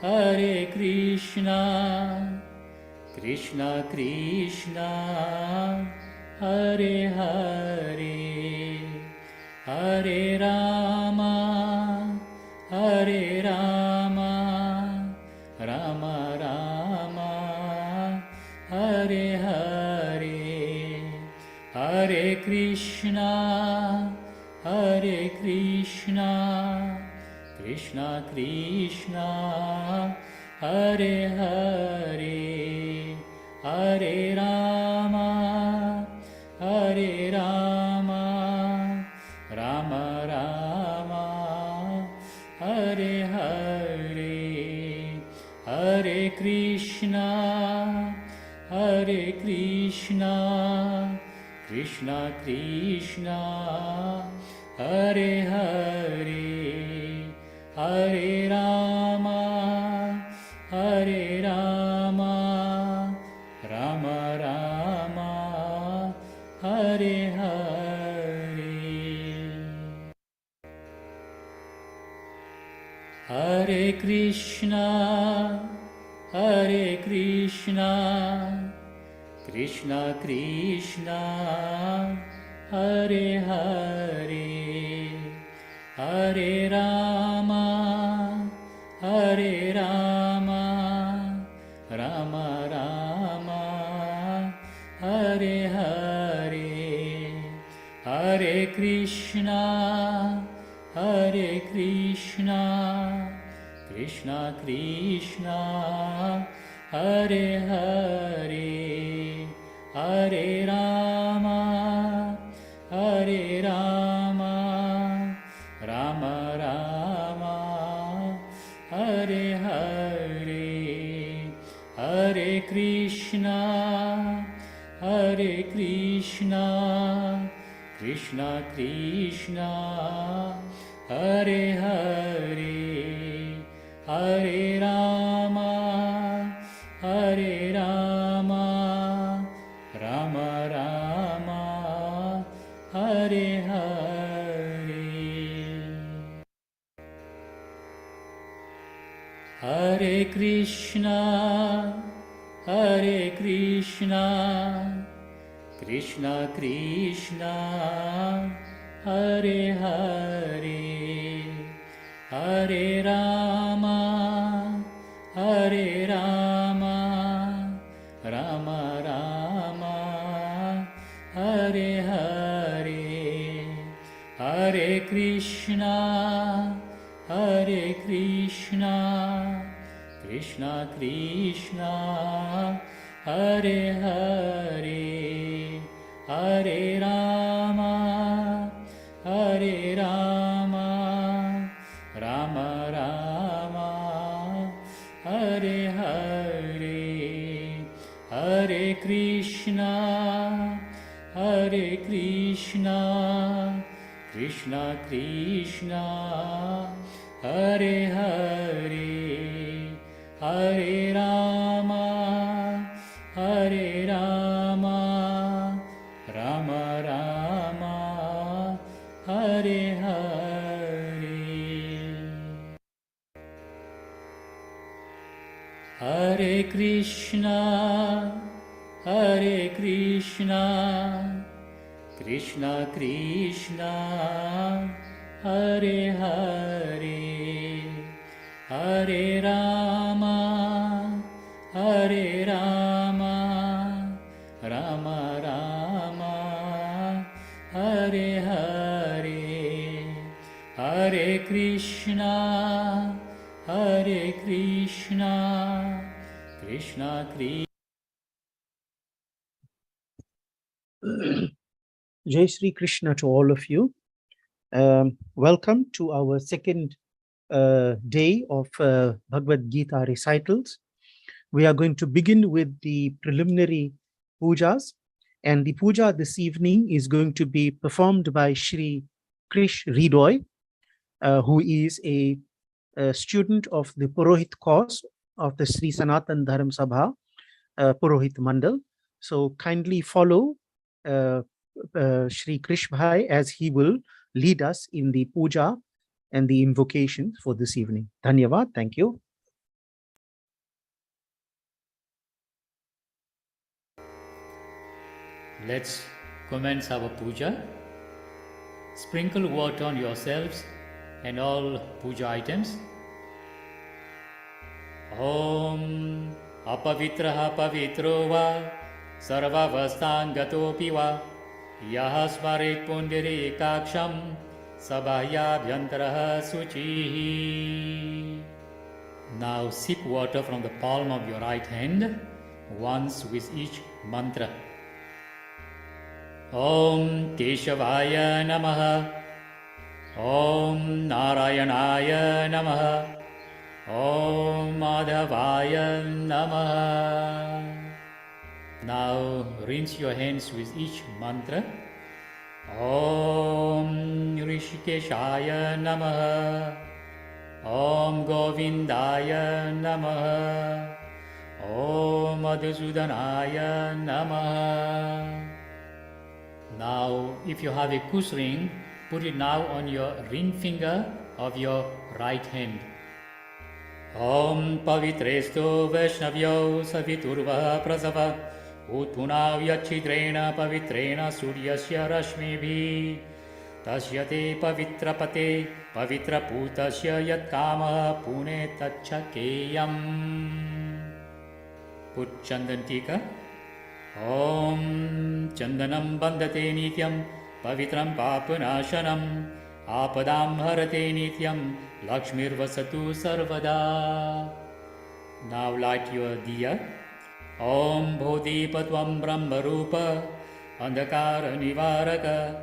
Hare Krishna, Krishna Krishna, Hare Hare, Hare Rama, Rama Rama, Hare Hare, Hare Krishna, Krishna Krishna, Hare Hare, Hare Rama, Rama Rama, Hare Hare, Hare Krishna, Krishna Krishna, Hare Hare, Hare Rama, Rama Rama, Hare Hare. Hare Krishna, Krishna Krishna, Hare Hare, Hare Rama, Rama Rama, Hare Hare, Hare Krishna, Krishna Krishna, Hare Hare, Hare Rama, Rama Rama, Hare Hare, Hare Krishna, Krishna Krishna, Hare Hare, Hare Rama, Rama Rama, Hare Hare. Hare Krishna, Krishna Krishna, Hare Hare, Hare Rama, Rama Rama, Hare Hare, Hare Krishna, Krishna Krishna, Hare Hare, Hare Rama, Rama Rama, Hare Hare, Hare Krishna, Krishna Krishna, Hare Hare, Hare Rama, Rama Rama, Hare Hare. Hare Krishna, Krishna Krishna, Hare Hare, Hare Rama, Rama Rama, Hare Hare, Hare Krishna, Krishna Krishna. Jai Shri Krishna to all of you. Welcome to our second day of Bhagavad Gita recitals. We are going to begin with the preliminary pujas, and the puja this evening is going to be performed by Shri Krish Ridoy, who is a student of the Purohit course of the Sri Sanatan Dharam Sabha Purohit Mandal. So kindly follow Shri Krish Bhai as he will lead us in the puja and the invocation for this evening. Dhanyavad. Thank you. Let's commence our puja. Sprinkle water on yourselves and all puja items. Om apavitraha pavitro va sarvavastangatopi va yah smaret pundirikaksham sabhahyabhyantaraha suchihi. Now sip water from the palm of your right hand once with each mantra. Om Keshavaya Namaha. Om Narayanaya Namaha. Om Madhavaya Namaha. Now rinse your hands with each mantra. Om Rishikeshaya Namaha. Om Govindaya Namaha. Om Madhusudanaya Namaha. Now, if you have a kush ring, put it now on your ring finger of your right hand. Om Pavitresto Vaishnavyo Saviturva Prasava Utpunav Yachidrena Pavitrena Suryasya Rashmibhi Tasyate Pavitrapate Pavitraputasya Yatkama Pune Tachakeyam. Put Chandan Tika. Om Chandanam Bandhate Nityam Pavitram Papanashanam Apadam Harate Nityam Lakshmir Vasatu Sarvada. Now light your diya. Om Bodhipatvam Brahmarupa Andhakara Nivaraka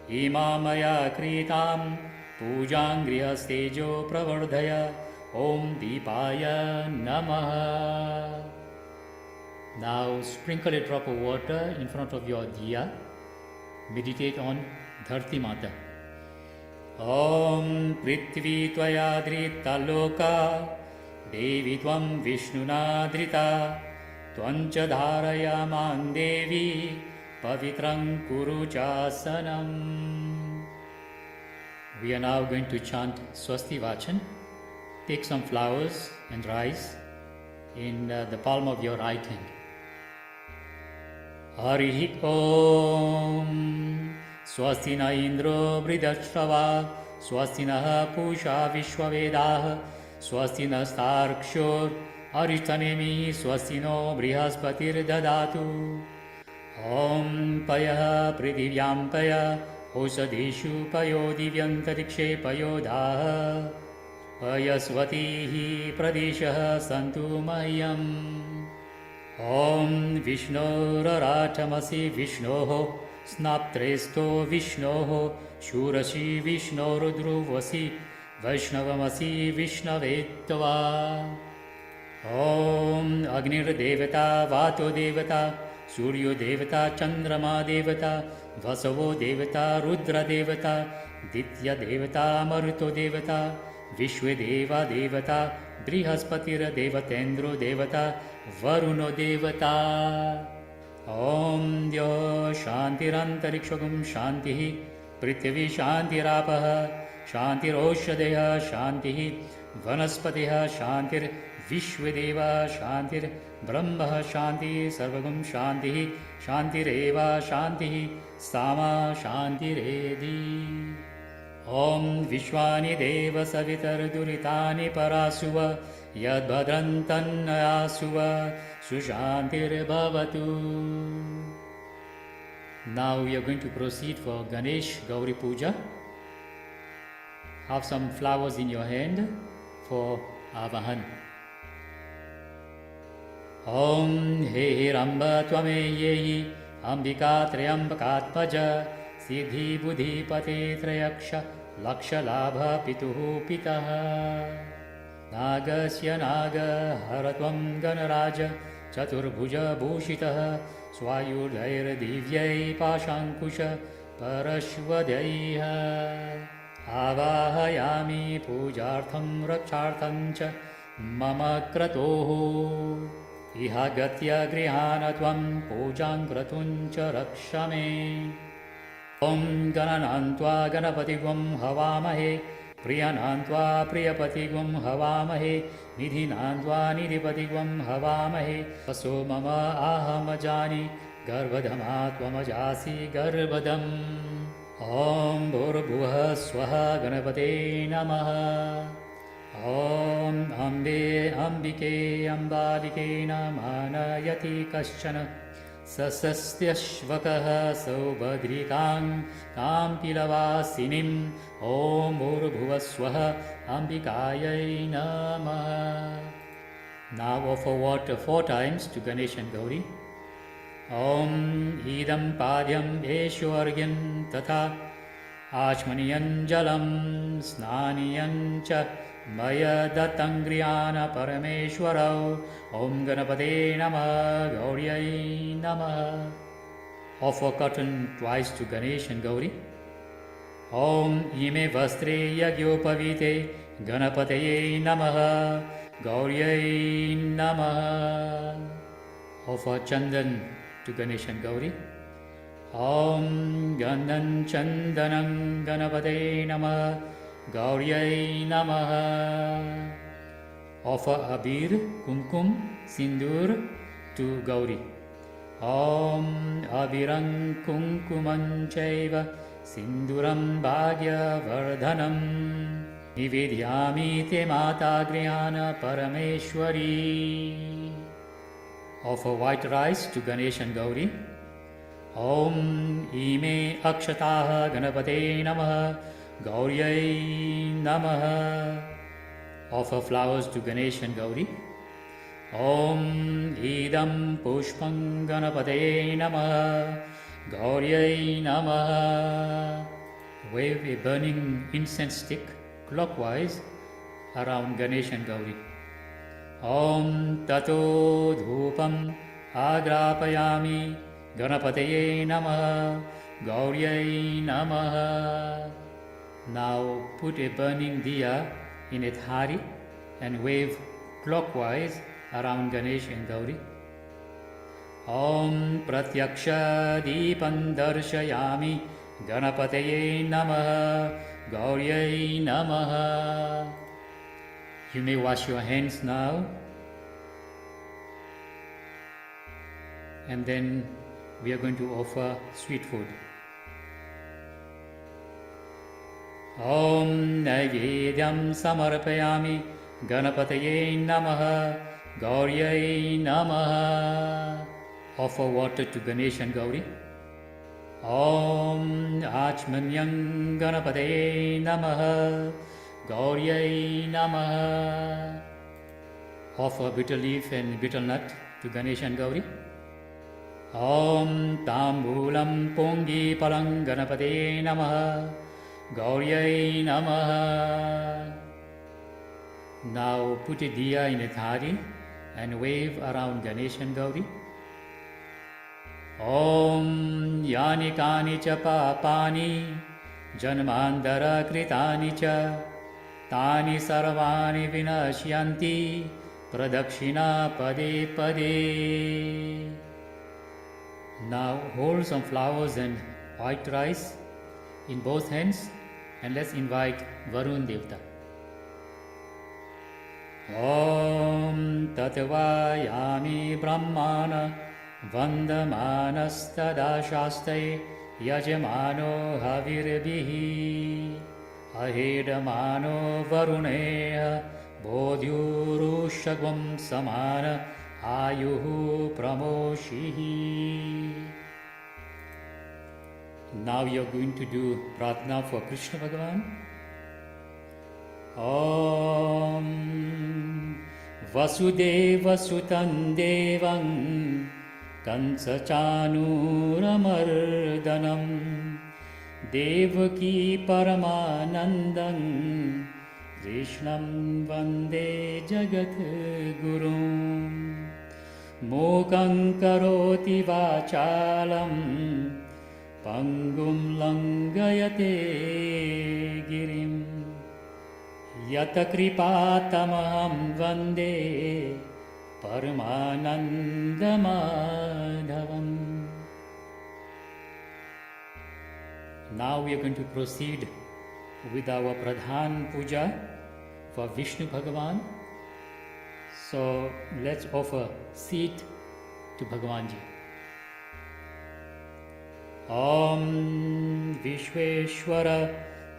Imamaya Kritam Pujangrihastejo Pravardhaya Om Deepaya Namaha. Now sprinkle a drop of water in front of your diya. Meditate on Dharti Mata. Om Prithvi Tvaya Drita Loka Devi Tvam Vishnuna Drita Tvancha Dharaya Man Devi Pavitrang Kuru Chasanam. We are now going to chant Swasti Vachan. Take some flowers and rice in the palm of your right hand. Harihi Om Swasti na Indro Bridashava Swasti na Pusha Vishwavedah Swasti na Starkshur Arishtanemi Swasti no Brihaspatir Dadatu. Om Payah Pridhivyam Paya Osadeshu Payo Divyantarikshe Payodah Payasvatihi Pradeshah Santu Mayam. Om Vishnuraratamasi Vishnoho Snaptresto Vishnoho Shurashi Vishnurudruvasi Vaishnavamasi Vishnavettava. Om Agnir Devata Vato Devata Suryo Devata Chandrama Devata Vasavo Devata Rudra Devata Ditya Devata Maruto Devata Vishwadeva Devata Brihaspatira Devatendro Devata Varuno Devata. Om Dyo Shantirantarikshavum Shantihi Prithvi Shantirapah Shantiroshadaya Shantihi Vanaspatiha Shantir Vishwadeva Shantir Brahma Shanti Sarvagam Shantihi Shantireva Shantihi Sama Shantiredi. Om Vishwani Deva Savitar Duritani Parasuva Yad Bhadrantannayasuva Sushantir Bhavatu. Now we are going to proceed for Ganesh Gauri Puja. Have some flowers in your hand for Avahan. Om He Ramba Tvame Yehi Ambika Trayambakatmaja Siddhi Buddhi Pate Trayaksha Laksha Labha Pituhu Pitaha. Nagasya Naga Haratvam Ganaraja Chaturbhuja Bhushitaha Swayurdhair Divyai Pashankusha Parashvadhyaiha. Avahayami Pujartham Raksharthancha Mama Kratoho Iha Gatya Grihanatvam Pujang Kratuncha Rakshame. Om Gananantva Ganapatigvam Havamahe प्रियनान्त्वा प्रियपतिगुं हवामहे निधिनान्त्वा निधिपतिगुं हवामहे वसो मम आहमजानि गर्भधमा त्वमजासि गर्भधम् ॐ भूर्भुवः स्वः गणपते नमः ॐ अम्बे अम्बिके अम्बालिके नमानयति कश्चन सस्यश्वकः सौभद्रिकां काम्पिलवासिनीम् ॐ भूर्भुवः स्वः अम्बिकायै नमः. Now offer water 4 times to Ganesh and Gauri. Om idam padyam eshwargyam tatha आचमनीयं जलं स्नानीयं च मया दत्तङ्ग्रियान् परमेश्वरौ ॐ गणपते नमः गौर्यै नमः. Offer cotton twice to Ganesh and Gauri. ॐ इमे वस्त्रे यज्ञोपवीते गणपतये नमः गौर्यै नमः. Offer chandan to Ganesh and Gauri. ॐ गन्धं चन्दनं गणपते नमः गौर्यै नमः. Offer abir, kumkum, sindur to Gauri. ॐ अबिरं कुङ्कुमं चैव सिन्दूरं भाग्यवर्धनम् निवेदयामि ते मातागृहान् परमेश्वरी. Offer white rice to Ganesh and Gauri. ॐ इमे अक्षताः गणपते नमः गौर्यै नमः. Offer flowers to Ganesh and Gauri. ॐ इदं पुष्पं गणपते नमः गौर्यै नमः. Wave a burning incense stick clockwise around Ganesh and Gauri. ॐ ततो धूपम् आग्रापयामि गणपतये नमः गौर्यै नमः. Now put a burning diya in a thari and wave clockwise around Ganesh and Gauri. Om pratyaksha deepam darshayami ganapataye namaha gauryai namaha. You may wash your hands now and then we are going to offer sweet food. Om naivedyam samarpayami ganapataye namaha gauryai namaha. Offer water to Ganesh and Gauri. Om achmanyam ganapataye namaha gauryai namaha. Offer bitter leaf and bitter nut to Ganesh and Gauri. Om tambulam pongi palang ganapate namaha gauryai namaha. Now put a diya in a thari and wave around Ganesh and Gauri. Om yani kani cha papani janmandara kritani cha tani sarvani vinashyanti pradakshina pade pade. Now hold some flowers and white rice in both hands and let's invite Varun Devta. Om tatvayami brahmana vandamanastada shastai yajamano havirbihi ahedamano varuneha bodhyurushagvam samana ayuhu pramoshihi. Now you are going to do pratna for Krishna Bhagavan. Om Vasudeva Sutam Devam Kansachanuramardanam Devaki Paramanandam Krishnam Vande Jagat Gurum Mokam Karoti Vachalam Pangum Langayate Girim Yata Kripatamaham Vande Paramanandamadhavam. Now we are going to proceed with our Pradhan Puja for Vishnu Bhagavan. So let's offer seed to Bhagavanji. Om Vishweshwara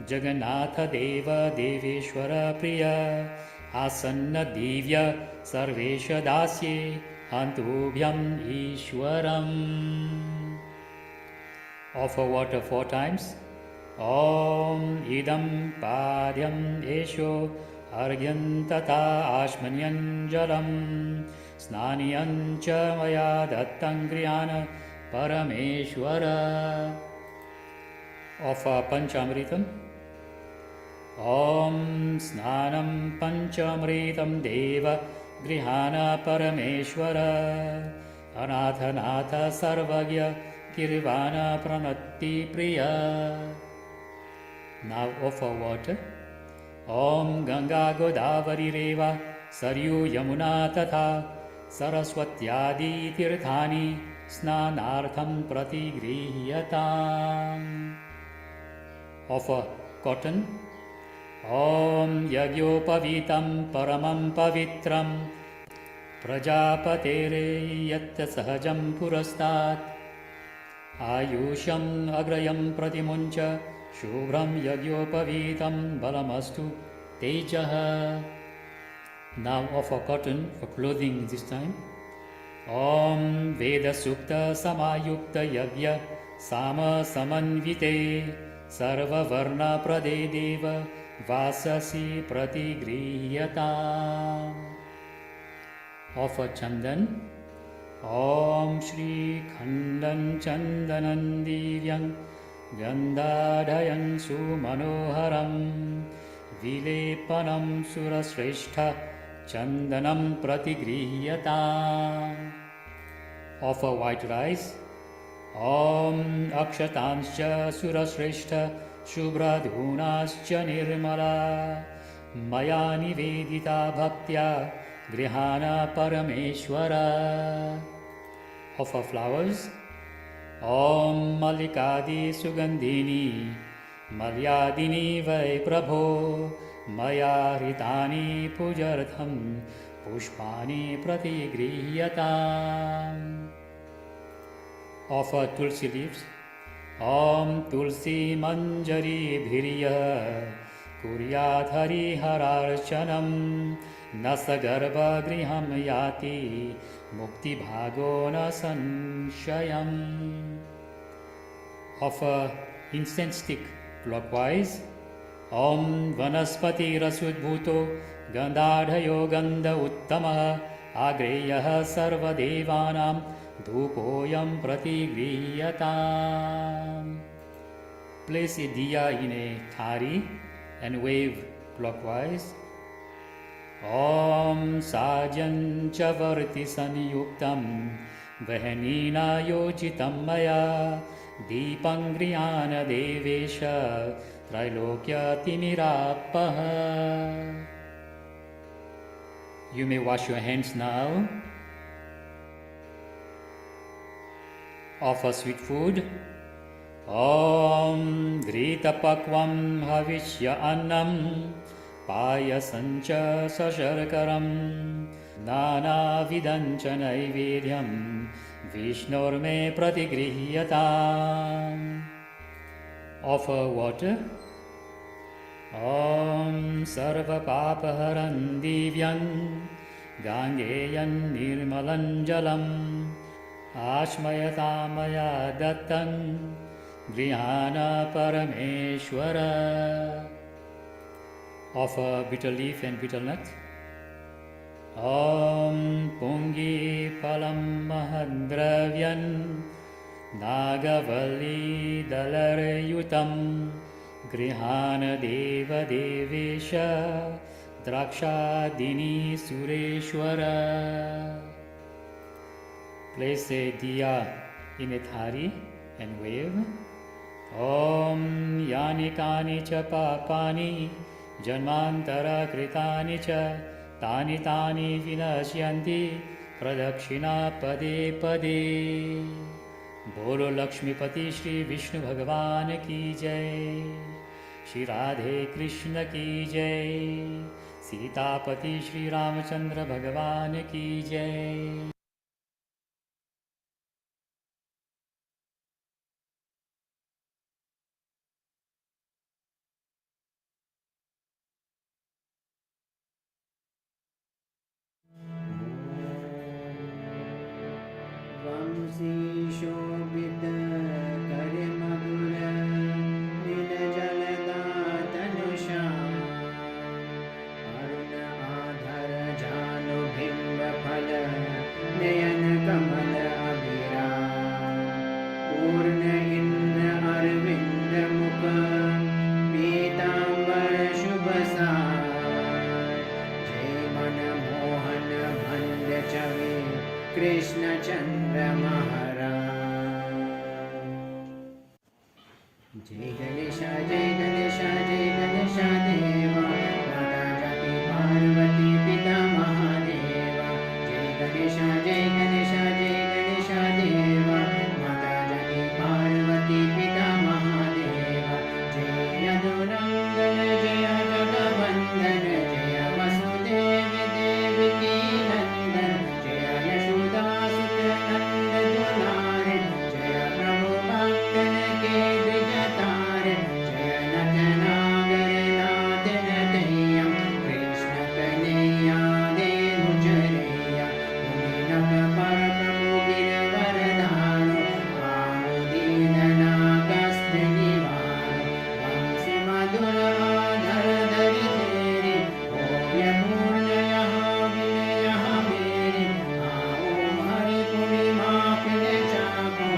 Jagannatha Deva Deveshwara Priya Asanna Divya Sarvesha Dasye Antubhyam Ishwaram. Offer water 4 times. Om Idam Padyam Esho Argyan Tata Ashmanyan Jalam Snaniyan Cha Maya Dattan Griyana Parameshwara. Offer Panchamritam. Om Snanam Panchamritam Deva Grihana Parameshwara Anathanatha Sarvagya Kirvana Pranati Priya. Now offer water. Om Ganga Godavari Reva Saryu Yamuna Tatha Saraswatyadi Tirthani Snanartham Pratigrihyatam. Offer cotton. Om Yagyopavitam Paramam Pavitram Prajapatere Yatta Sahajam Purastat Ayusham Agrayam Pratimuncha Shubhram Yagyopavitam Balamastu Tejaha. Now offer cotton for clothing this time. Om Veda Sukta Samayukta Yagya Sama Samanvite Sarva Varna Prade Deva Vasasi Pratigrihyata. Offer Chandan. Om Shri Khandan Chandanan Divyang Gandhadhayan Sumanoharam Vilepanam Surashrestha Chandanam Pratigrihyata. Offer white rice. Om Akshatanscha Surashrestha Shubhradhunascha Nirmala Maya Nivedita Bhaktya Grihana Parameshwara. Offer flowers. Om Malikadi Sugandhini Malyadini Vai Prabho Maya Ritani Pujartham Pushpani Pratigrihyata. Offer tulsi leaves. Om Tulsi Manjari Bhiriya Kuryat Hari Hararchanam Nasagarbha Griham Yati Mukti Bhagona Sanshayam. Offer incense stick clockwise. Om Vanaspati Rasudbhuto Gandhadhayo Gandha Uttamaha Agreyah Sarva Devanam Dhupoyam Pratigriyatam. Place a diya in a thari and wave clockwise. Om Sajan Chavarti Sanyuktam Vahanina Yojitam Maya Deepangriyana Devesha Trailokya Timirapaha. You may wash your hands now. Offer sweet food. Om Grita Pakvam Havishya Annam Payasancha Sasharkaram Nana Vidancha Naivedyam Vishnurme Pratigrihyatam. Offer water. Om Sarva Papaharan Divyan Gangeyan Nirmalan Jalam Ashmayatamaya Dattan Grihana Parameshwara. Offer bitter leaf and bitter nut. Om Pungi Palam Mahadravyan Nagavalli Dalarayutam Grihana Deva Devesha Drakshadini Sureshwara. Place a diya in a thari and wave. Om Yani Kani Cha Papani Janmantara Kritani Cha Tani Tani Vinashyanti Pradakshina Pade Pade. Bolo Lakshmipati Shri Vishnu Bhagavan Ki Jai. Shri Radhe Krishna की जय। सीतापति श्री रामचंद्र भगवान की जय। वंशी शोभित कर मधुर नील जलदातनु श्याम अरुण आधर जानु बिंब फल नयन कमल अभिराम पूर्ण इंद्र अरविंद मुख पीतांबर शुभ सार जय मन मोहन भंड छवि कृष्ण चंद्र महाराज। जय गणेश जय गणेश जय गणेश देवा माता जाति पार्वती पिता महादेवा। जय गणेश जय गणेश जय गणेश देवा माता जाति पार्वती पिता महादेवा। जय यदुनंदन जय जगवंदन जय वसुदेव देवकी नंदन जय यशोदासुत नंद दुलारे जय प्रभु भक्तन के द्विज तारे जय नट नागर नाथ नटैया कृष्ण कन्हैया देव चरैया मुनिनक पर प्रभु गिरवर धारो आओ दीननागस्त निवारो वंशी मधुर आधर धरि तेरे भव्य पूर्ण यहाँ विनय मेरे आओ हरि पुनि माखिल चाको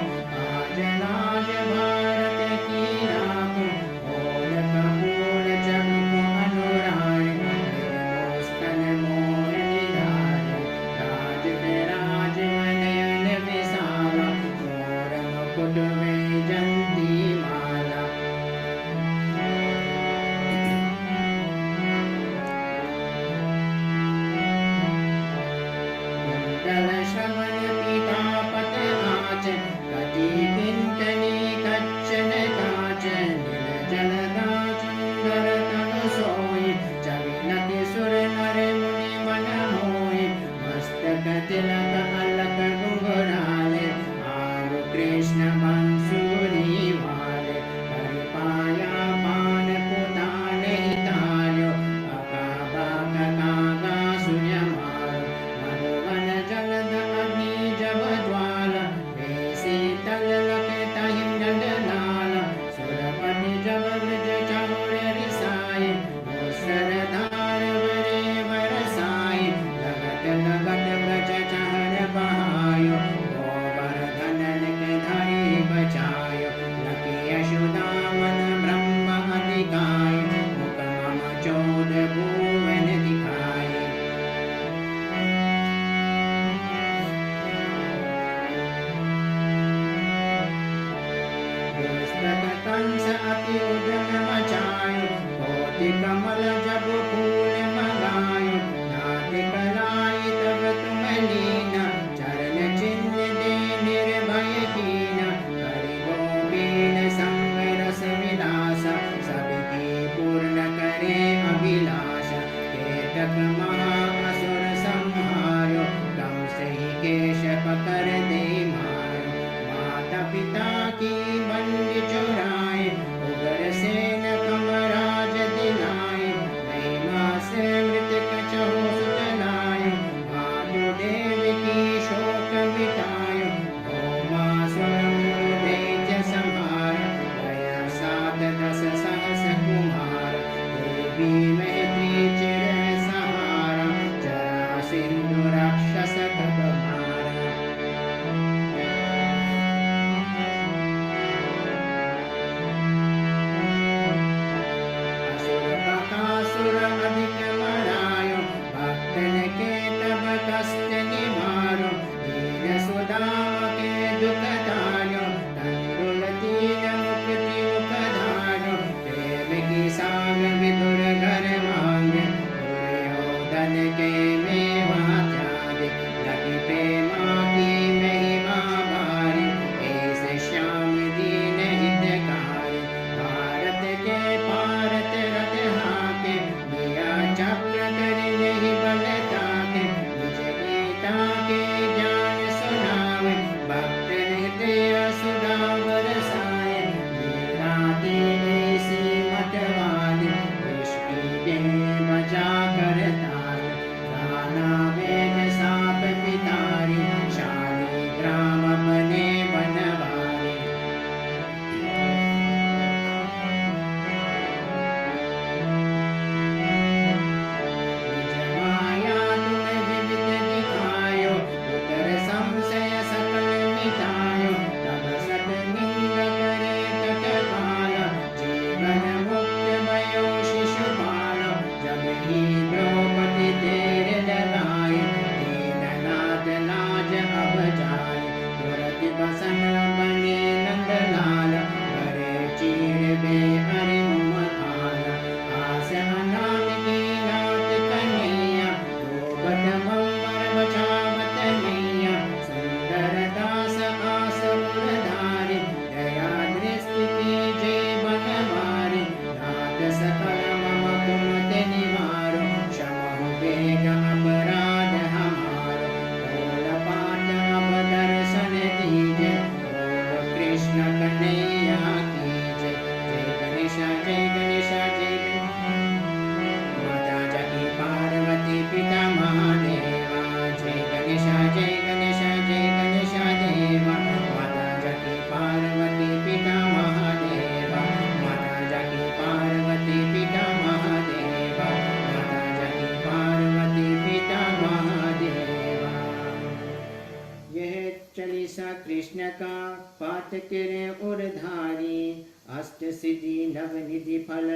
आज लाज भारत की राखो बोल कपूर जग को अनुराग निर्दोस्तन मोह निधारे राज विराज नयन विशाला मोर मुकुट वैजंती माला। कुंडल श्रवण पीतापत आच कटी किंकनी कच्चन काच नील जलदा चुंदर तनु सोई चविनति सुर नर मुनि मन मोहि मस्तक तिलक अलक घुंघराले आरु कृष्ण मंसूरी वाले परिपाया पान पुतान हितायो अकाबा कागा सुय मारो मधुवन जलद अग्नि जब ज्वाला बेसी तल लखत हिंड लाल सुरपति जब ब्रज चौर रिसाए मूसर धार वरे बरसाए लगत लगत ब्रज चहर बहायो गोवर्धन के धरि बचायो लकी यशोदावन ब्रह्म अधिकाय मुख मम चोद भुवन दिखाए। पुस्तक कंस अति उद्यम मचायो कोटि कमल जब फूल मगायो नाथ कराई तब तुम लीना चरण चिन्ह दे निर्भय कीना करि गोपीन संग रस विलासा सबकी पूर्ण करे अभिलाषा केतक महाअसुर संहारो कंस ही केश पकड़ दे मारो माता पिता की बंदी चुराए उग्र सेन कमराज दिलाए महिमा से मृतक चहु सुतलाए मातु देव की शोक मिटायो भौमासुर दैत्य संहार दया सात दस सहस कुमार देवी मैत्री चिर सहारा जरा सिंधु राक्षस तप मारा। किरे उर्धारी अष्ट सिद्धि नव निधि फल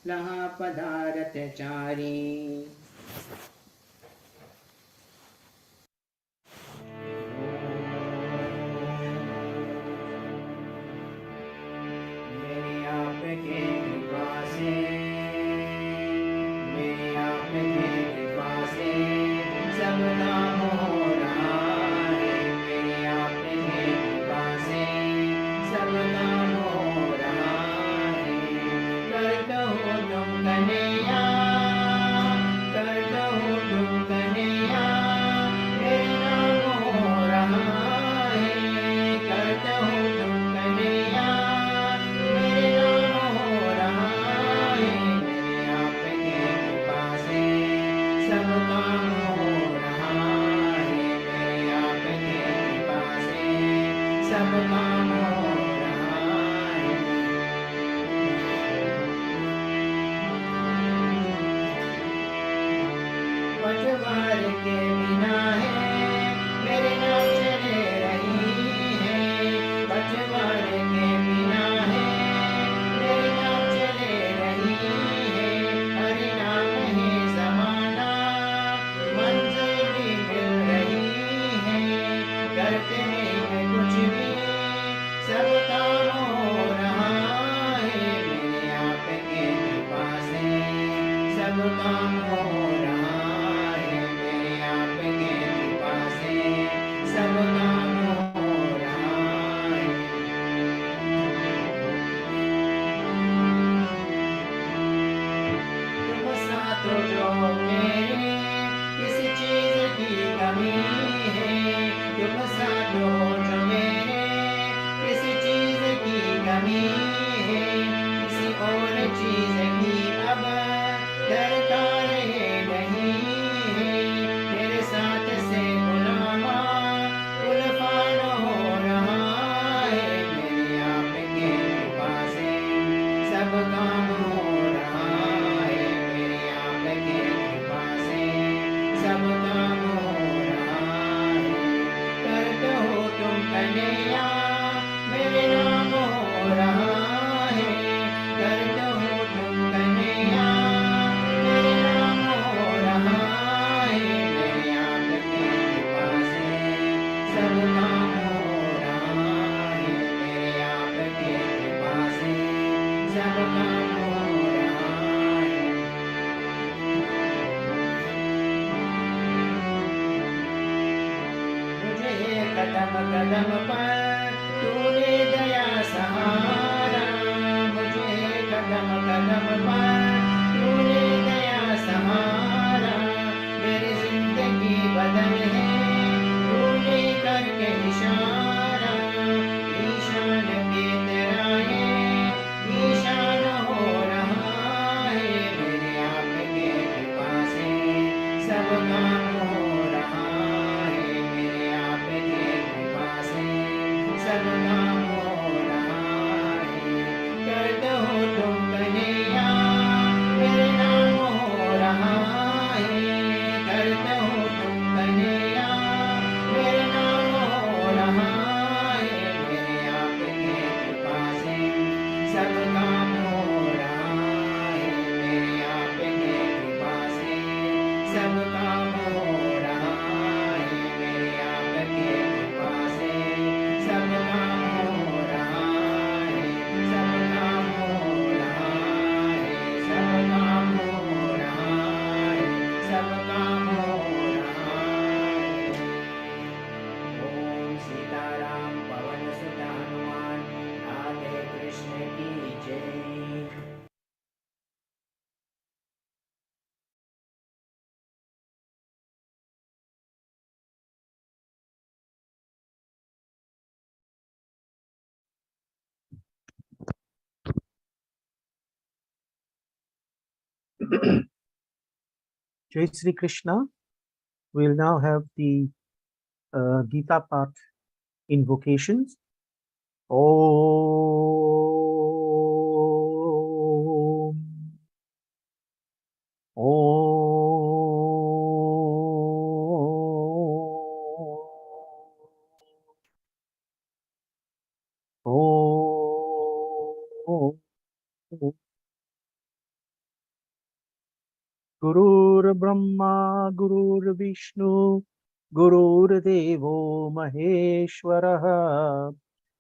लहा पदारथ चारी। मेरी आपकी कृपा से, मेरी आपकी कृपा से सब काम हो रहा है। मेरी आपकी कृपा से सब काम हो रहा है। कर दो तुम कन्हैया, कर दो तुम कन्हैया, मेरे नाम हो रहा है। कर दो तुम कन्हैया, मेरे नाम हो रहा है। मेरे आपकी कृपा से सब काम हो रहा है। मेरे आपकी कृपा से सब काम हो रहा है। पचवार के बिना है मेरे नाम चले रही है। पचवार के बिना है मेरे नाम चले रही है। हरि नाम है समाना मंजिल भी मिल रही है। करते नहीं मैं कुछ भी सब काम हो रहा है। मेरे आपकी कृपा से सब काम हो रहा है। मेरे आपकी कृपा से सब काम हो रहा है। तुम साथ हो जो मेरे किसी चीज की कमी है। तुम साथ हो जो मेरे किसी चीज की कमी है। किसी और चीज की अब दरकार है नहीं है। मेरे साथ से गुलामा उल्फान हो रहा है। मेरे आपकी कृपा से सब काम हो रहा है। मेरे आपकी कृपा से सब काम हो रहा है। करते हो तुम कन्हैया, मेरे नाम हो रहा है। करते हो तुम कन्हैया, मेरे नाम हो रहा है। मेरे आपकी कृपा से सब काम हो रहा है। मेरे आपकी कृपा से सब काम हो रहा है। मुझे कदम कदम पर तूने दया सहारा। मुझे कदम कदम पर तूने दया सहारा। मेरी जिंदगी बदल है तूने करके इशारा। ईशान की तरह है ईशान हो रहा है। मेरे आपकी कृपा से सब काम हो रहा है। मेरे आपकी कृपा से सब काम हो रहा है। कर दो तुम कन्हैया, मेरे नाम हो रहा है। कर दो तुम कन्हैया, मेरे नाम हो रहा है। मेरे आपकी कृपा से सब काम हो रहा है। मेरे आपकी कृपा से सब काम हो रहा है। मेरे आपकी कृपा से सब काम हो रहा है। सब काम हो रहा है। सब काम हो रहा है। सब काम हो रहा है। ओम सीताराम पवन सुत हनुमान राधे कृष्ण की जय। Jai Sri Krishna. We'll now have the Gita part invocations. Om. Om. गुरुर्ब्रह्मा गुरुर्विष्णु गुरुर्देवो महेश्वरः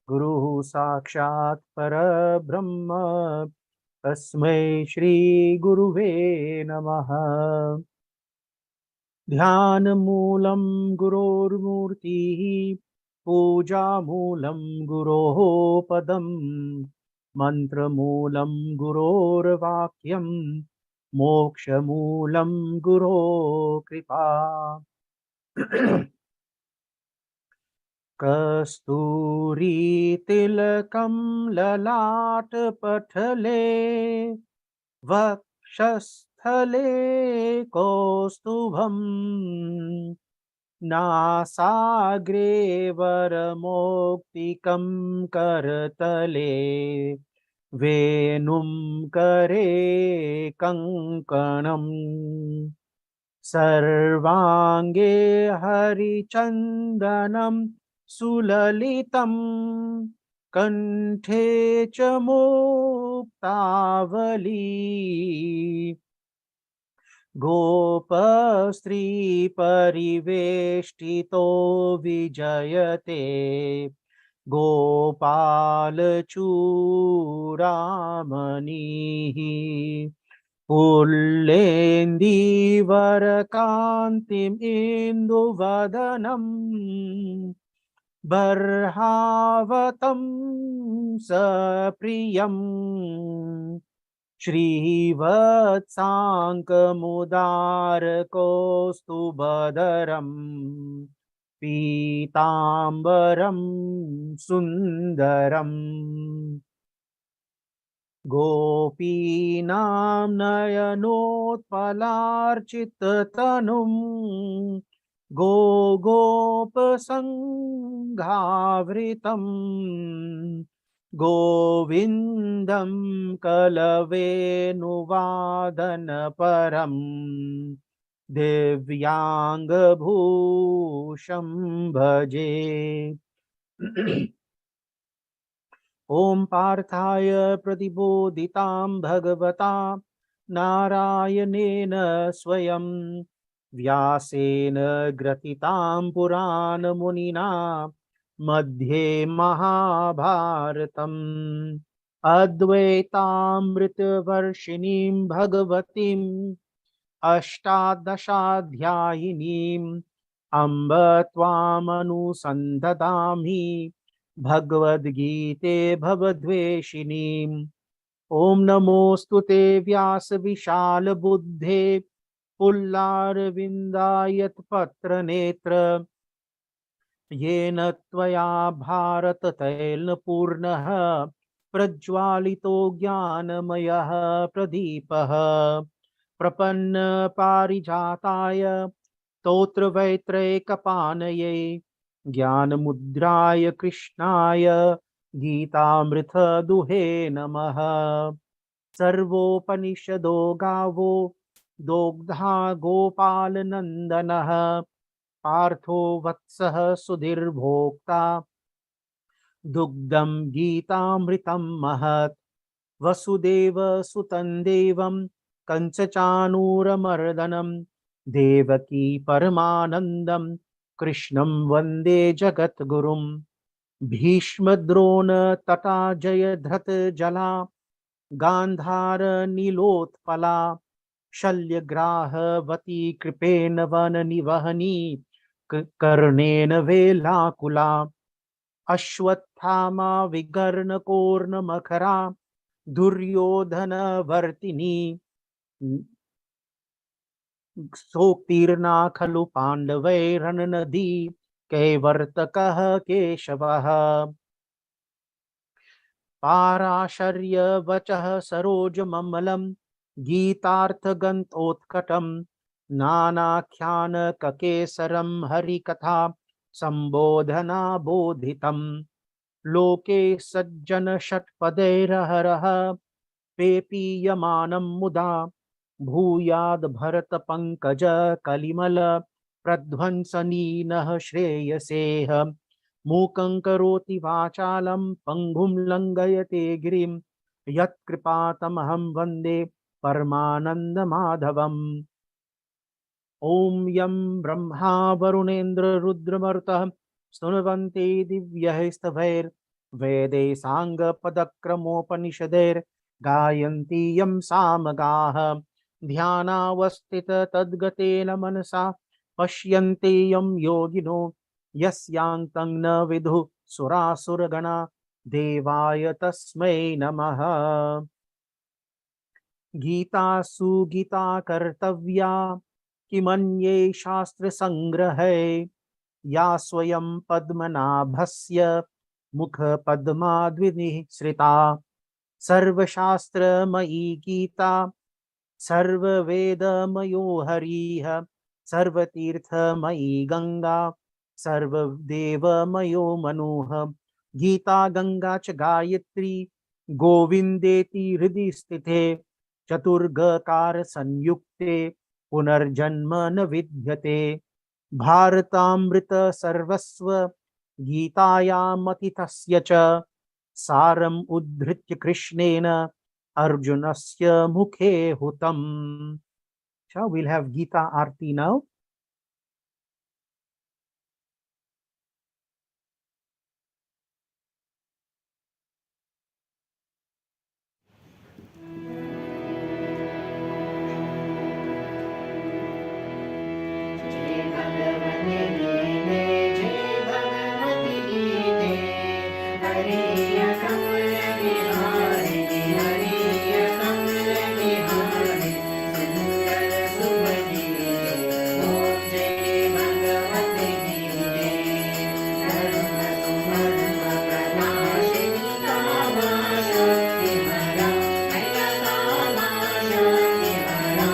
गुरुः साक्षात् परब्रह्म तस्मै श्री गुरुवे नमः। ध्यानमूलं गुरोर्मूर्तिः पूजामूलं गुरोः पदम् मन्त्रमूलं गुरोर्वाक्यम् मोक्षमूलं गुरो कृपा। कस्तूरीतिलकं ललाटपटले वक्षस्थले कौस्तुभम् नासाग्रे वरमौक्तिकं करतले वेणुं करे कङ्कणम् सर्वाङ्गे हरिचन्दनं सुललितं कण्ठे च मुक्तावली गोपस्त्रीपरिवेष्टितो विजयते गोपालचूडामणिः पुल्लेन्दीवरकान्तिम् इन्दुवदनम् बर्हावतं सप्रियम् श्रीवत्साङ्कमुदारकौस्तुभधरम् पीताम्बरं सुन्दरम् गोपीनां नयनोत्पलार्चिततनुं गोपसंघावृतं गोविन्दं कलवेणुवादनपरं दिव्याङ्गभूषं भजे। ॐ पार्थाय प्रतिबोधितां भगवता नारायणेन स्वयं व्यासेन ग्रथितां पुराणमुनिना मध्ये महाभारतम् अद्वैतामृतवर्षिणीं भगवतीम् अष्टादशाध्यायिनीम् अम्ब त्वामनुसन्दधामि भगवद्गीते भवद्वेषिणीम्। ॐ नमोऽस्तु ते व्यास विशाल बुद्धे पुल्लारविन्दायतपत्रनेत्र येन त्वया भारततैलपूर्णः प्रज्वालितो ज्ञानमयः प्रदीपः प्रपन्न पारिजाताय स्तोत्रवैत्रैकपाणये ज्ञानमुद्राय कृष्णाय गीतामृतदुहे नमः। सर्वोपनिषदो गावो दोग्धा गोपालनन्दनः पार्थो वत्सः सुधीर्भोक्ता दुग्धं गीतामृतं महत्। वसुदेवसुतं देवं कंसचाणूरमर्दनं देवकी परमानन्दं कृष्णं वन्दे जगद्गुरुं। भीष्मद्रोण तटा जयद्रथजला गान्धार नीलोत्पला शल्यग्राहवती कृपेण वननिवहनी कर्णेन वेलाकुला अश्वत्थामा विकर्णकोर्णमखरा दुर्योधनवर्तिनी सोत्तीर्णा खलु पाण्डवैरननदी कैवर्तकः केशवः। पाराशर्यवचः सरोजममलं गीतार्थगन्थोत्कटं नानाख्यानककेसरं हरिकथा सम्बोधना बोधितं। लोके सज्जन षट्पदैरहरः पेपीयमानं मुदा भूयाद् भरत पंकज कलिमल प्रध्वंसनीनः श्रेयसेह। मूकं करोति वाचालं पंगुं लंघयते गिरिं यत्कृपातमहं वन्दे परमानन्दमाधवम्। ॐ यं ब्रह्मा वरुणेन्द्ररुद्रमरुतः स्तुवन्ति दिव्यैस्तवैर्वेदैः साङ्गपदक्रमोपनिषदैर्गायन्ति यं सामगाः ध्यानावस्थिततद्गतेन मनसा पश्यन्ति यं योगिनो यस्यान्तं न विदुः सुरासुरगणा देवाय तस्मै नमः। गीतासु गीता कर्तव्या किमन्ये शास्त्रसङ्ग्रहे या स्वयं पद्मनाभस्य मुखपद्माद्विनिसृता सर्वशास्त्रमयी गीता सर्ववेदमयो हरिः सर्वतीर्थमयी गङ्गा सर्वदेवमयो मनुः। गीता गंगा च गायत्री गोविंदेति हृदि स्थिते चतुर्गकार संयुक्ते पुनर्जन्म न विद्यते। भारतामृत सर्वस्व गीतायामथितस्य च सारम् उद्धृत्य कृष्णेन अर्जुनस्य मुखे हुतम्। So we'll have Gita Aarti now. जय भगवते गीते जय भगवते गीते हरिय कमल विहारिणि हरिय कमल विहारिणि सुंदर सुभगीते ओम जय भगवते गीते धर्म सुमर्म प्रणाशिनि कामा शक्ति हरा मैया कामा शक्ति हरा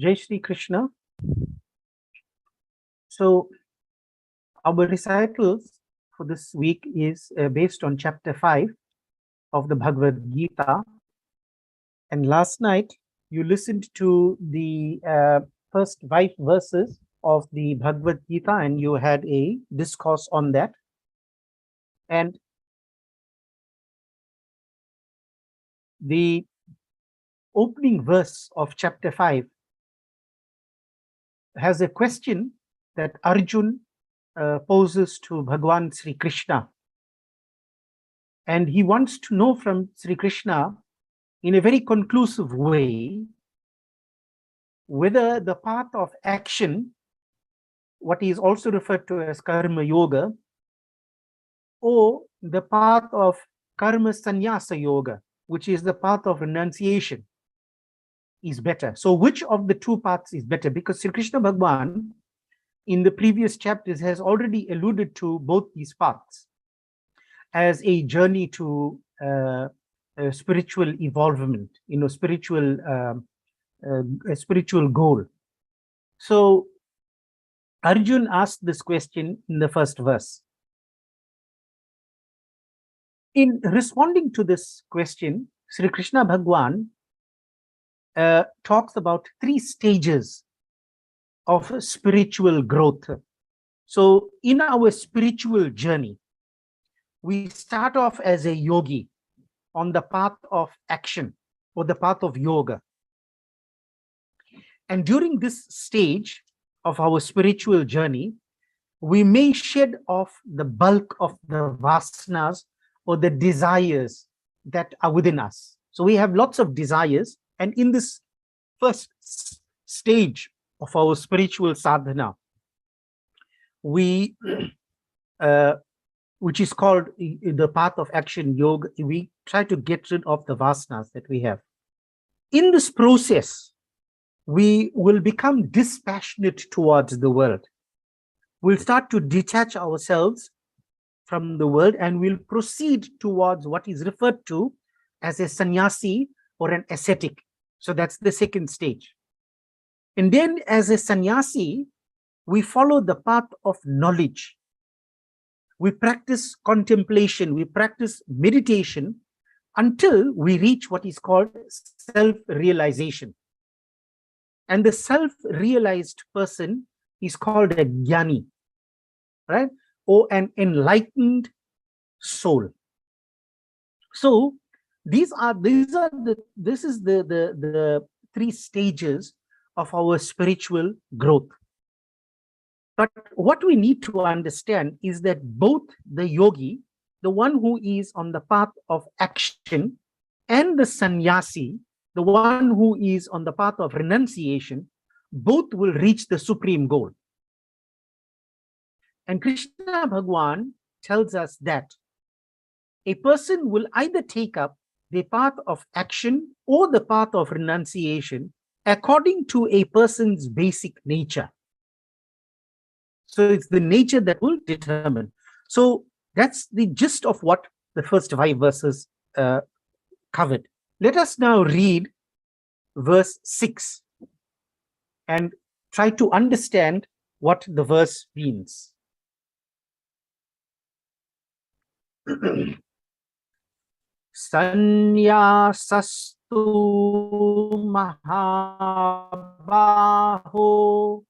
Jai Shri Krishna. So our recitals for this week is based on chapter 5 of the Bhagavad Gita. And last night, you listened to the first 5 verses of the Bhagavad Gita, and you had a discourse on that. And the opening verse of chapter 5 has a question that Arjun poses to Bhagwan Sri Krishna. And he wants to know from Sri Krishna in a very conclusive way whether the path of action, what is also referred to as karma yoga, or the path of karma sannyasa yoga, which is the path of renunciation, is better. So which of the two paths is better? Because Sri Krishna Bhagwan in the previous chapters has already alluded to both these paths as a journey to spiritual evolvement, a spiritual goal. So Arjun asked this question in the first verse. In responding to this question, Sri Krishna Bhagwan talks about 3 stages of spiritual growth. So in our spiritual journey, we start off as a yogi on the path of action or the path of yoga. And during this stage of our spiritual journey, we may shed off the bulk of the vasanas or the desires that are within us. So we have lots of desires, and in this first stage of our spiritual sadhana, we which is called the path of action yoga, we try to get rid of the vasanas that we have. In this process, we will become dispassionate towards the world. We'll start to detach ourselves from the world, and we'll proceed towards what is referred to as a sannyasi or an ascetic. So that's the second stage. And then as a sannyasi, we follow the path of knowledge. We practice contemplation, we practice meditation until we reach what is called self-realization. And the self-realized person is called a jnani, right? Or an enlightened soul. So this is the 3 stages of our spiritual growth. But what we need to understand is that both the yogi, the one who is on the path of action, and the sannyasi, the one who is on the path of renunciation, both will reach the supreme goal. And Krishna Bhagwan tells us that a person will either take up the path of action or the path of renunciation according to a person's basic nature. So it's the nature that will determine. So that's the gist of what the first 5 verses covered. Let us now read verse 6 and try to understand what the verse means. Sanyasastu mahabaho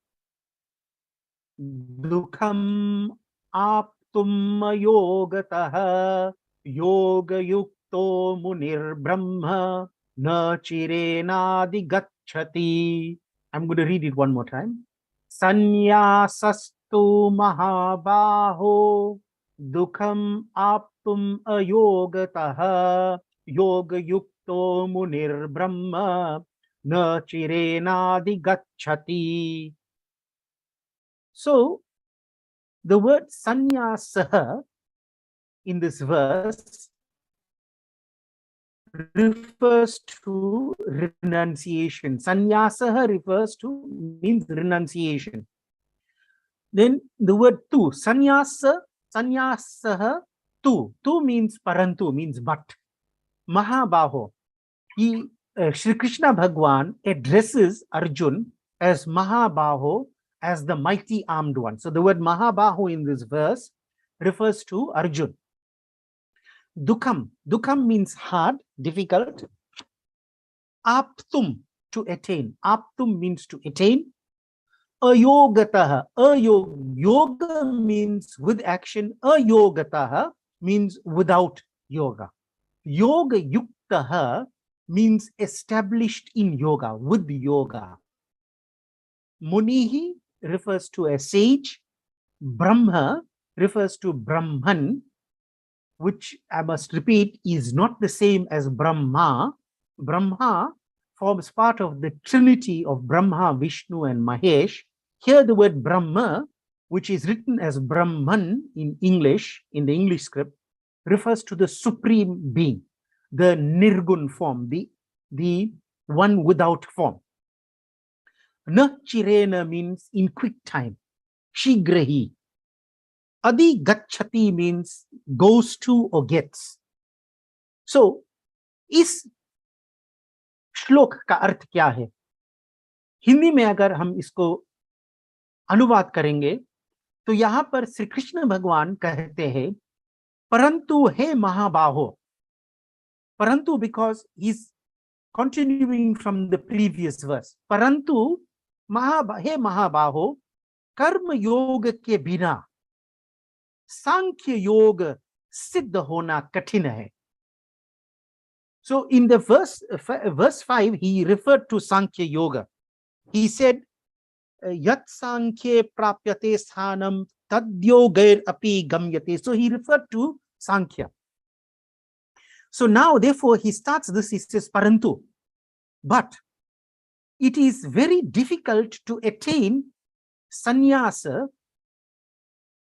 dukham aptum yogataha yoga yukto munir brahma na chirenadi gacchati. I'm going to read it one more time. Sanyasastu mahabaho dukham aptum ayogataha yoga yukto munir brahma na chirenadi gacchati. So the word sannyasa in this verse refers to renunciation. Sannyasa refers to, means renunciation. Then the word tu, sannyasa tu means parantu, means but. Mahabaho, Shri Krishna Bhagwan addresses Arjun as Mahabaho, as the mighty armed one. So the word Mahabahu in this verse refers to Arjun. Dukham means hard, difficult. aptum, to attain. Aptum means to attain. Ayogataha, yoga means with action. Ayogataha means without yoga. Yoga yuktaha means established in yoga, with yoga. Munihi refers to a sage. Brahma refers to Brahman, which I must repeat is not the same as Brahma. Brahma forms part of the trinity of Brahma, Vishnu, and Mahesh. Here the word Brahma, which is written as Brahman in English, in the English script, refers to the supreme being, the nirgun form, the one without form. Na chirena means in quick time. Shigrahi. Adi gachati means goes to or gets. So, इस श्लोक का अर्थ क्या है? हिंदी में अगर हम इसको अनुवाद करेंगे तो यहां पर श्री कृष्ण भगवान कहते हैं, परंतु हे महाबाहो. परंतु because he's continuing from the previous verse. परंतु हे महाबाहो, कर्म योग के बिना सांख्य योग सिद्ध होना कठिन है. So in the verse 5, he referred to Sankhya Yoga. He said, Yat Sankhya prapyate sthanam tadyogair api gamyate. So he referred to Sankhya. So now, therefore, he starts this, he says, Parantu. But it is very difficult to attain sannyasa,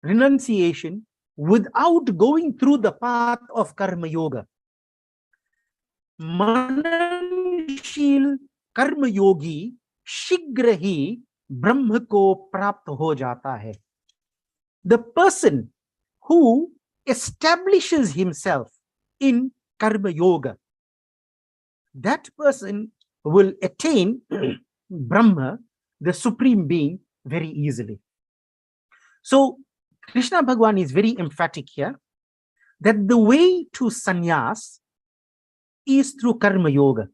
renunciation, without going through the path of karma yoga. मननशील कर्म योगी शीघ्र ही ब्रह्म को प्राप्त हो जाता है. The person who establishes himself in karma yoga, that person will attain Brahma, the supreme being, very easily. So Krishna Bhagwan is very emphatic here that the way to sannyas is through karma yoga.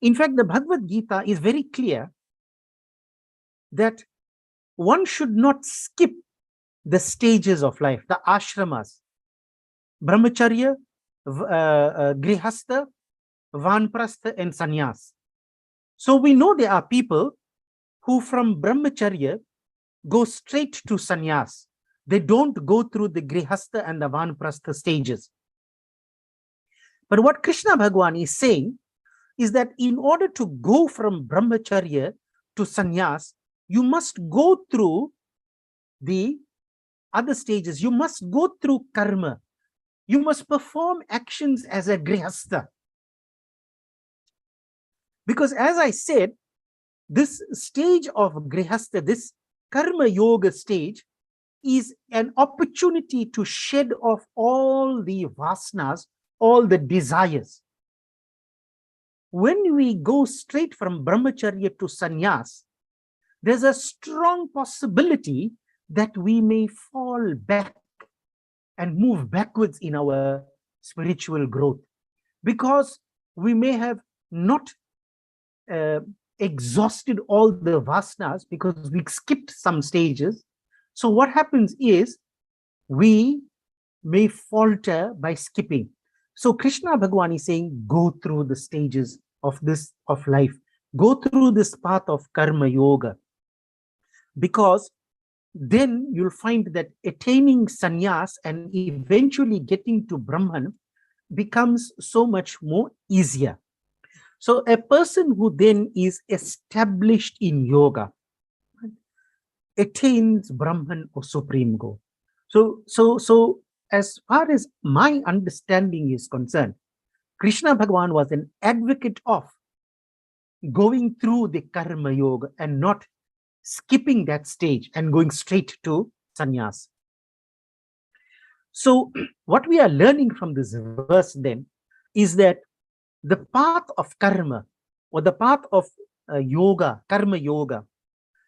In fact, the Bhagavad Gita is very clear that one should not skip the stages of life, the ashramas, brahmacharya, grihastha, vanprastha, and sannyas. So we know there are people who from brahmacharya go straight to sannyas. They don't go through the grihastha and the vanprastha stages. But what Krishna Bhagwan is saying is that in order to go from brahmacharya to sannyas, you must go through the other stages. You must go through karma. You must perform actions as a grihastha. Because as I said, this stage of grihastha, this karma yoga stage, is an opportunity to shed off all the vasanas, all the desires. When we go straight from brahmacharya to sannyas, there's a strong possibility that we may fall back and move backwards in our spiritual growth, because we may have not exhausted all the vasanas because we skipped some stages. So what happens is we may falter by skipping. So Krishna Bhagwan is saying, go through the stages of life, go through this path of karma yoga, because then you'll find that attaining sannyas and eventually getting to Brahman becomes so much more easier. So a person who then is established in yoga attains Brahman or supreme goal. So as far as my understanding is concerned, Krishna Bhagwan was an advocate of going through the karma yoga and not skipping that stage and going straight to sannyas. So what we are learning from this verse then is that the path of karma or the path of yoga, karma yoga,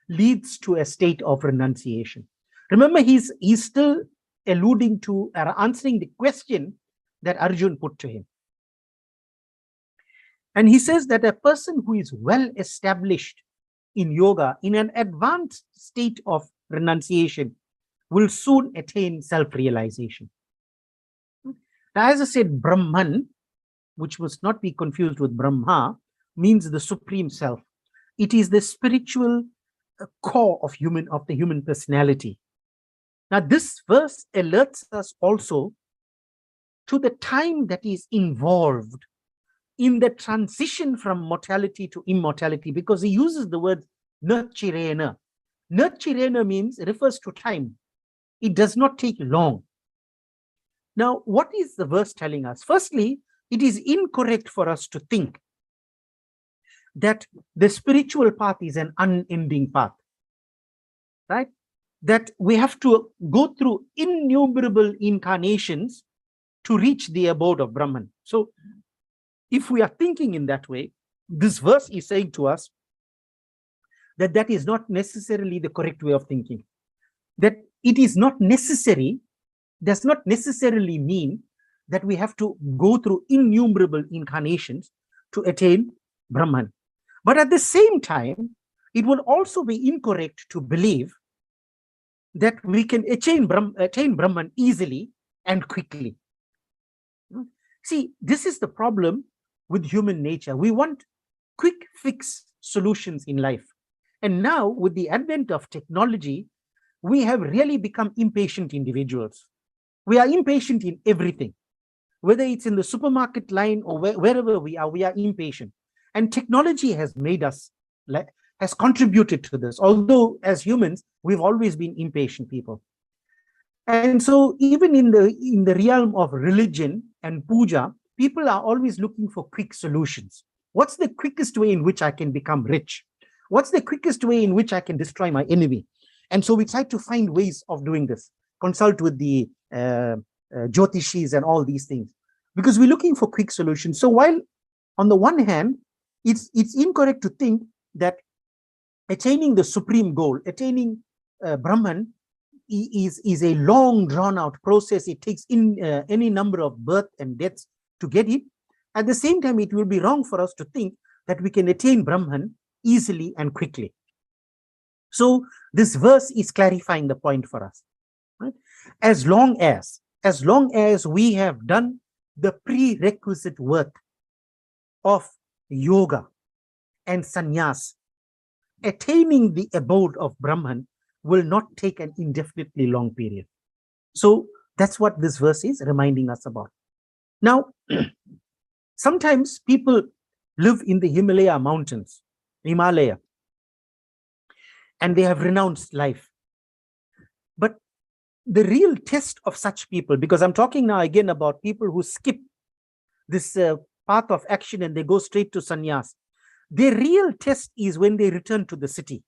leads to a state of renunciation. Remember, he's still alluding to or answering the question that Arjun put to him. And he says that a person who is well established in yoga, in an advanced state of renunciation, will soon attain self-realization. Now, as I said, Brahman, which must not be confused with Brahma, means the supreme self. It is the spiritual core of the human personality. Now, this verse alerts us also to the time that is involved in the transition from mortality to immortality, because he uses the word nirchirena. Nirchirena refers to time. It does not take long. Now, what is the verse telling us? Firstly, it is incorrect for us to think that the spiritual path is an unending path, right? That we have to go through innumerable incarnations to reach the abode of Brahman. So, if we are thinking in that way, this verse is saying to us that that is not necessarily the correct way of thinking. That it is not necessary, does not necessarily mean that we have to go through innumerable incarnations to attain Brahman. But at the same time, it will also be incorrect to believe that we can attain Brahman easily and quickly. See, this is the problem with human nature. We want quick fix solutions in life. And now, with the advent of technology, we have really become impatient individuals. We are impatient in everything. Whether it's in the supermarket line or wherever we are impatient. And technology has made us, has contributed to this. Although as humans, we've always been impatient people. And so even in the realm of religion and puja, people are always looking for quick solutions. What's the quickest way in which I can become rich? What's the quickest way in which I can destroy my enemy? And so we try to find ways of doing this. Consult with the Jyotishis and all these things, because we're looking for quick solutions. So while on the one hand, it's incorrect to think that attaining the supreme goal, attaining Brahman, is a long drawn out process. It takes any number of births and deaths to get it. At the same time, it will be wrong for us to think that we can attain Brahman easily and quickly. So this verse is clarifying the point for us. Right? As long as we have done the prerequisite work of yoga and sannyas, attaining the abode of Brahman will not take an indefinitely long period. So that's what this verse is reminding us about. Now, sometimes people live in the Himalaya mountains, and they have renounced life. But the real test of such people, because I'm talking now again about people who skip this path of action and they go straight to sannyas, their real test is when they return to the city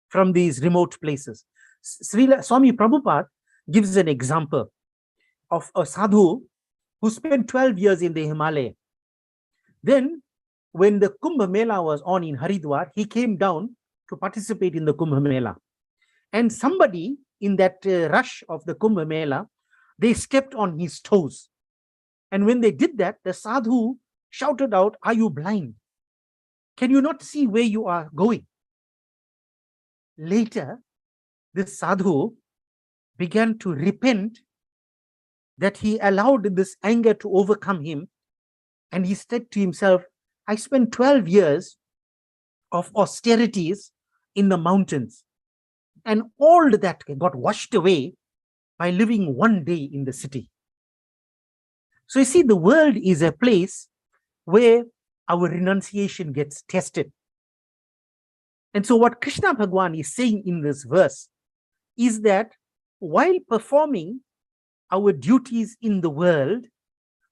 from these remote places. Swami Prabhupada gives an example of a sadhu who spent 12 years in the Himalaya. Then, when the Kumbh Mela was on in Haridwar, he came down to participate in the Kumbh Mela. And somebody in that rush of the Kumbh Mela, they stepped on his toes. And when they did that, the sadhu shouted out, "Are you blind? Can you not see where you are going?" Later, this sadhu began to repent that he allowed this anger to overcome him. And he said to himself, I spent 12 years of austerities in the mountains, and all that got washed away by living one day in the city. So you see, the world is a place where our renunciation gets tested. And so what Krishna Bhagwan is saying in this verse is that while performing our duties in the world,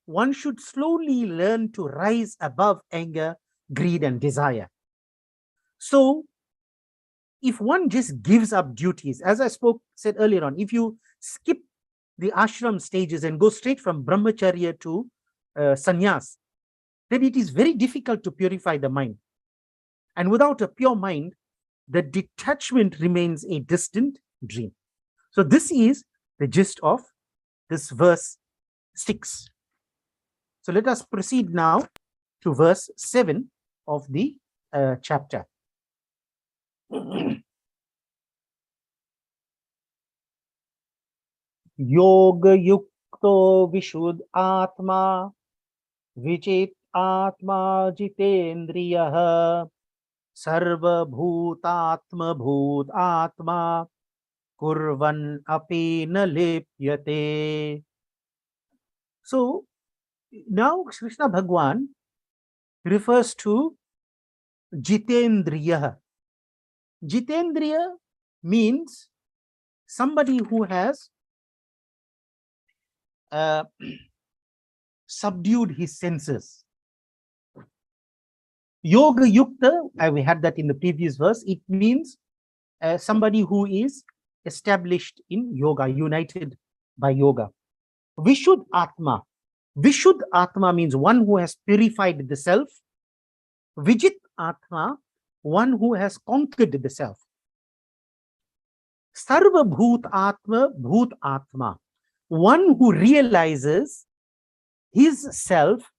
one should slowly learn to rise above anger, greed, and desire. So if one just gives up duties, as I said earlier on, if you skip the ashram stages and go straight from brahmacharya to sannyas, then it is very difficult to purify the mind. And without a pure mind, the detachment remains a distant dream. So this is the gist of this verse 6. So let us proceed now to verse 7 of the chapter. Yoga yukto vishud atma vichit atma jitendriya sarva bhutatma bhut atma kurvan api na lipyate. So now Krishna Bhagwan refers to Jitendriya. Jitendriya means somebody who has subdued his senses. Yoga Yukta, we had that in the previous verse, it means somebody who is established in yoga, united by yoga. Vishud Atma. Vishud Atma means one who has purified the self. Vijit Atma, one who has conquered the self. Sarva Bhut Atma, Bhut Atma, one who realizes his self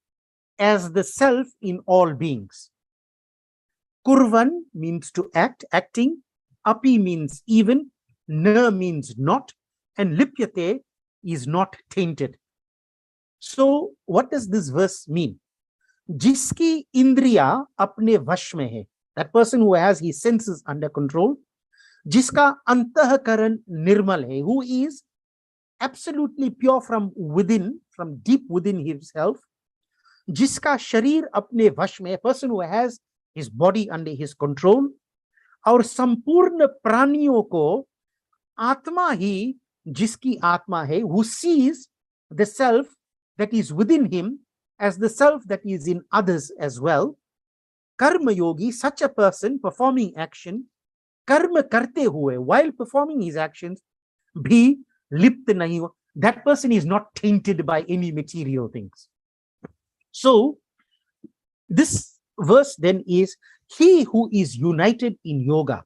as the self in all beings. Kurvan means to act, acting. Api means even. Na means not. And lipyate is not tainted. So what does this verse mean? Jiski indriya apne vash mein hai. That person who has his senses under control. Jiska antahkaran nirmal hai, who is absolutely pure from within, from deep within himself. Jiska sharir apne vash mein, a person who has his body under his control. और संपूर्ण प्राणियों को आत्मा ही जिसकी आत्मा है, who sees the self that is within him as the self that is in others as well. Karma yogi, such a person performing action, karma karte hue, while performing his actions, bhi lipt nahi ho, that person is not tainted by any material things. So this verse then is, he who is united in yoga,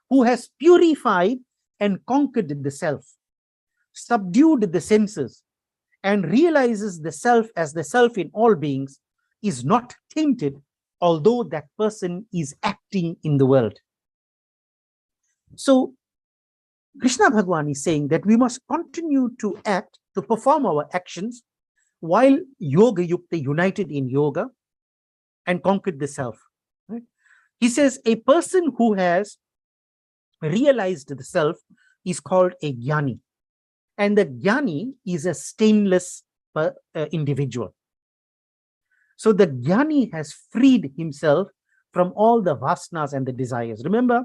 who has purified and conquered the self, subdued the senses, and realizes the self as the self in all beings, is not tainted, although that person is acting in the world. So Krishna Bhagwan is saying that we must continue to act, to perform our actions, while yoga yukta, united in yoga, and conquered the self. Right? He says a person who has realized the self is called a jnani, and the jnani is a stainless individual. So the jnani has freed himself from all the vasanas and the desires. Remember,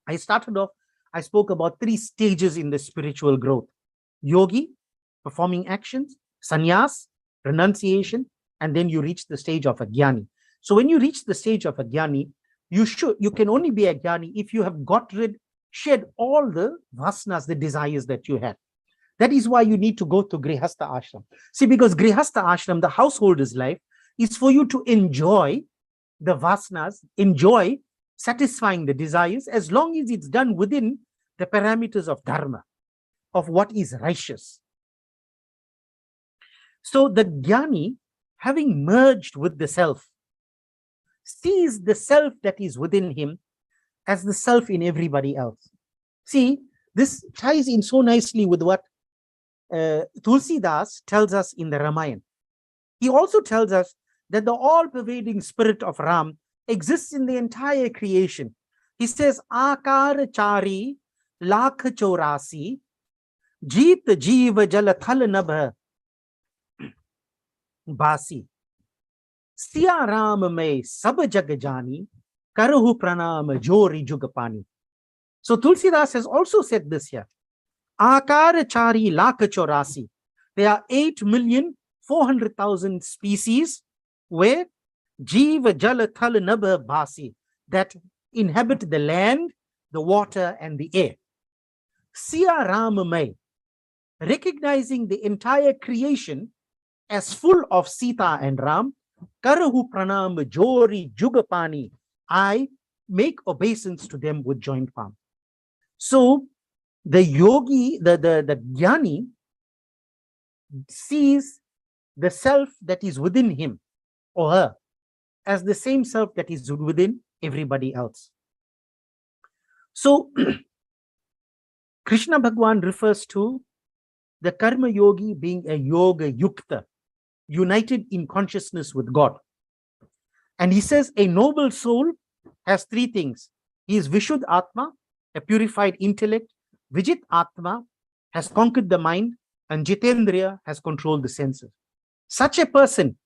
I started off, I spoke about 3 stages in the spiritual growth: yogi, performing actions; sannyas, renunciation; and then you reach the stage of a jnani. So when you reach the stage of a jnani, you can only be a jnani if you have shed all the vasanas, the desires that you had. That is why you need to go to grihastha ashram. See, because grihastha ashram, the householder's life, is for you to enjoy the vasanas, enjoy satisfying the desires, as long as it's done within the parameters of dharma, of what is righteous. So the jnani, having merged with the self, sees the self that is within him as the self in everybody else. See, this ties in so nicely with what Tulsidas tells us in the Ramayana. He also tells us that the all-pervading spirit of Ram exists in the entire creation. He says, Akar chari lakh chaurasi jeet jeev jal thal nabh basi siya Ram mein sab jag jani karahu pranam jori jug pani. So Tulsidas has also said this here. Akar chari lakh chaurasi. There are 8,400,000 species where Jeeva Jala Thal Nabha Bhasi, that inhabit the land, the water, and the air. Siya Ram Mai, recognizing the entire creation as full of Sita and Ram, Karahu Pranam Jori Jugapani, I make obeisance to them with joint palm. So the yogi, the jnani, sees the self that is within him or her as the same self that is within everybody else. So Krishna Bhagwan refers to the karma yogi being a yoga yukta, united in consciousness with God. And he says a noble soul has three things. He is Vishuddha Atma, a purified intellect. Vijit Atma has conquered the mind, and Jitendriya has controlled the senses. Such a person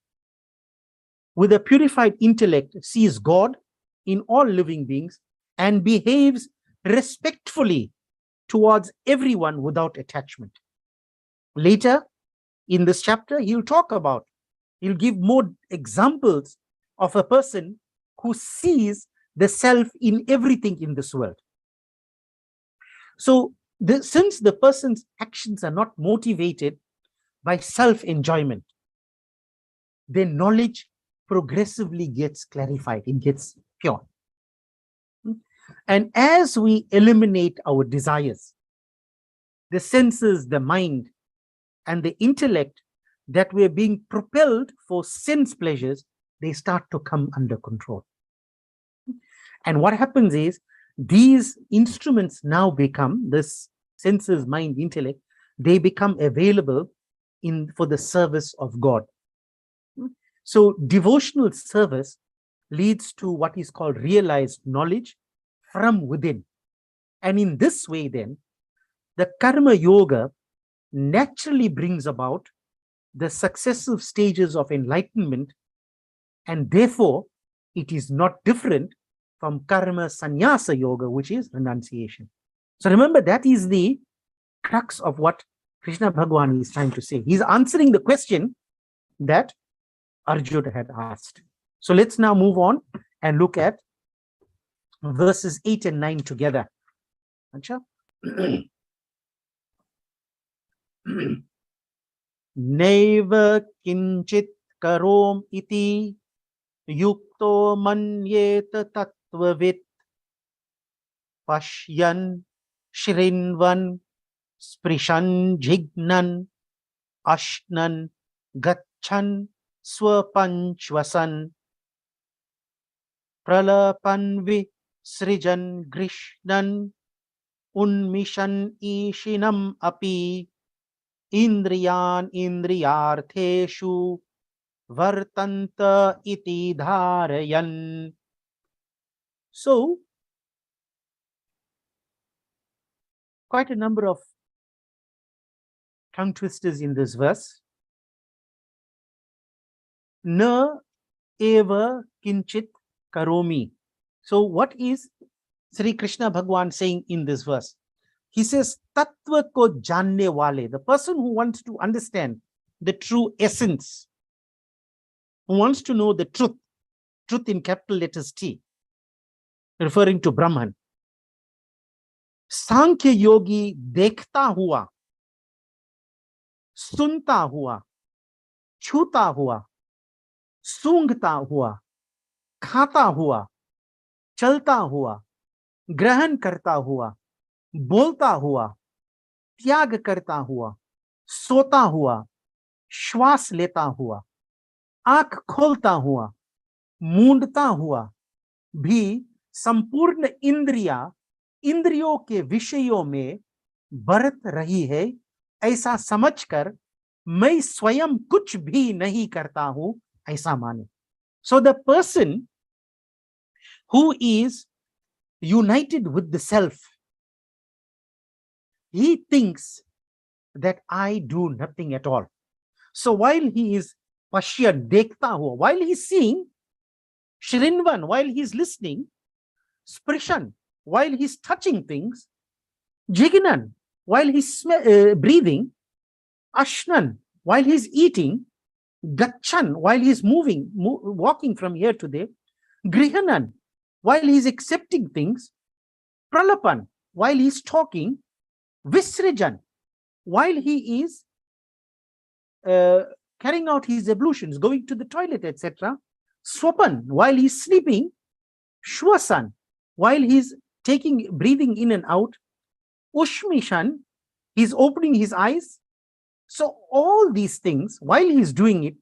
with a purified intellect sees God in all living beings and behaves respectfully towards everyone without attachment. Later in this chapter, he'll give more examples of a person who sees the self in everything in this world. So since the person's actions are not motivated by self-enjoyment, then knowledge progressively gets clarified, it gets pure. And as we eliminate our desires, the senses, the mind, and the intellect that were being propelled for sense pleasures, they start to come under control. And what happens is these instruments now become, this senses, mind, intellect, they become available for the service of God. So devotional service leads to what is called realized knowledge from within. And in this way then, the karma yoga naturally brings about the successive stages of enlightenment, and therefore it is not different from karma sannyasa yoga, which is renunciation. So remember, that is the crux of what Krishna Bhagwan is trying to say. He's answering the question that Arjuna had asked. So let's now move on and look at verses 8 and 9 together. Neva kinchit karom iti yukto manyeta tattvavit pashyan shrinvan sprishan jignan ashnan gachan swapanchvasan pralapan visrijan grishnan unmishan ishinam api indriyan indriyartheshu vartanta iti dharayan. So, quite a number of tongue twisters in this verse. Na eva kinchit karomi. So what is Sri Krishna Bhagwan saying in this verse? He says, Tattva ko janne wale, the person who wants to understand the true essence, who wants to know the truth, truth in capital letters T, referring to Brahman. Sankhya yogi dekhta hua, sunta hua, chuta hua, सूंघता हुआ, खाता हुआ, चलता हुआ, ग्रहण करता हुआ, बोलता हुआ, त्याग करता हुआ, सोता हुआ, श्वास लेता हुआ, आंख खोलता हुआ, मूंदता हुआ भी संपूर्ण इंद्रियों के विषयों में बरत रही है, ऐसा समझकर मैं स्वयं कुछ भी नहीं करता हूं, ऐसा माने. So the person who is united with the self, he thinks that I do nothing at all. So while he is pashyan, dekhta hua, while he's seeing, shrinvan, while he's listening, sprishan, while he's touching things, jignan, while he's breathing, ashnan, while he's eating, gachan, while he's walking from here to there, grihanan, while he's accepting things, pralapan, while he's talking, visrijan, while he is carrying out his ablutions, going to the toilet, etc., swapan, while he's sleeping, shwasan, while he's breathing in and out, ushmishan, he's opening his eyes. So all these things, while he's doing it,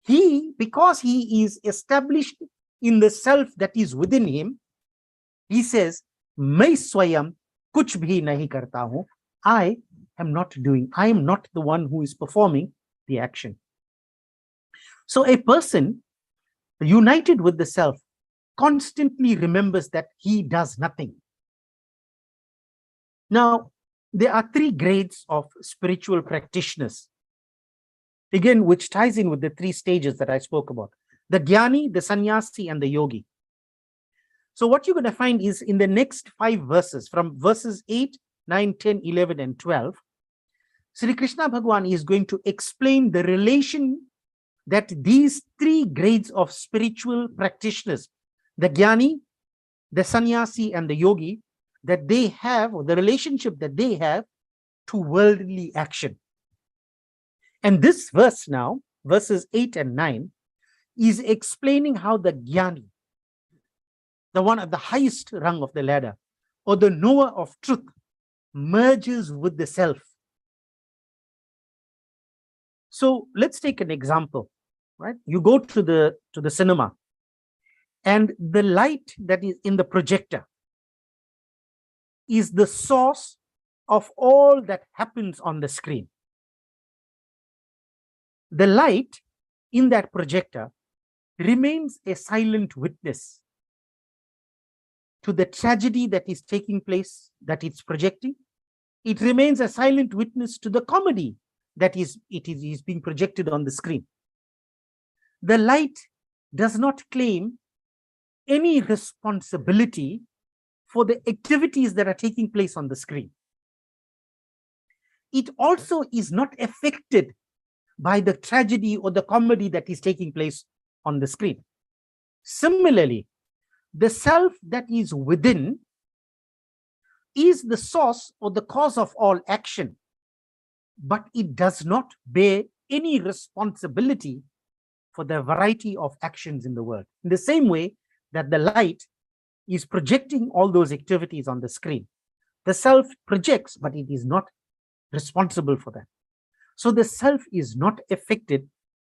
because he is established in the self that is within him, he says, "Main swayam kuch bhi nahi karta hu." I am not the one who is performing the action. So a person united with the self constantly remembers that he does nothing. Now, there are 3 grades of spiritual practitioners, again, which ties in with the 3 stages that I spoke about: the jnani, the sannyasi, and the yogi. So what you're going to find is in the next 5 verses, from verses 8, 9, 10, 11, and 12, Sri Krishna Bhagwan is going to explain the relation that these 3 grades of spiritual practitioners, the jnani, the sannyasi, and the yogi, that they have, or the relationship that they have to worldly action. And this verse now, verses 8 and 9, is explaining how the jnani, the one at the highest rung of the ladder, or the knower of truth, merges with the self. So let's take an example, right? You go to the cinema, and the light that is in the projector is the source of all that happens on the screen. The light in that projector remains a silent witness to the tragedy that is taking place, that it's projecting. It remains a silent witness to the comedy that is being projected on the screen. The light does not claim any responsibility for the activities that are taking place on the screen. It also is not affected by the tragedy or the comedy that is taking place on the screen. Similarly, the self that is within is the source or the cause of all action, but it does not bear any responsibility for the variety of actions in the world. In the same way that the light is projecting all those activities on the screen, the self projects, but it is not responsible for that. So the self is not affected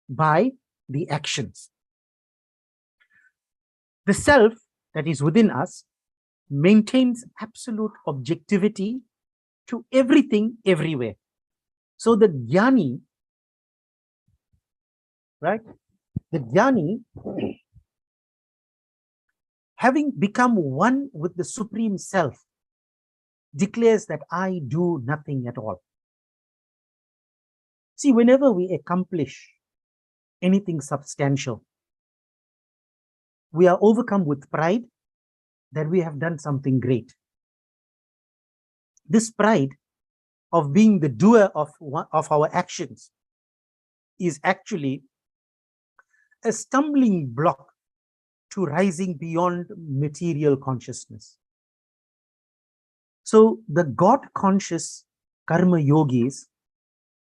by the actions. The self that is within us maintains absolute objectivity to everything, everywhere. So the jnani, right? The jnani, having become one with the Supreme Self, declares that I do nothing at all. See, whenever we accomplish anything substantial, we are overcome with pride that we have done something great. This pride of being the doer of our actions is actually a stumbling block to rising beyond material consciousness. So the God-conscious karma yogis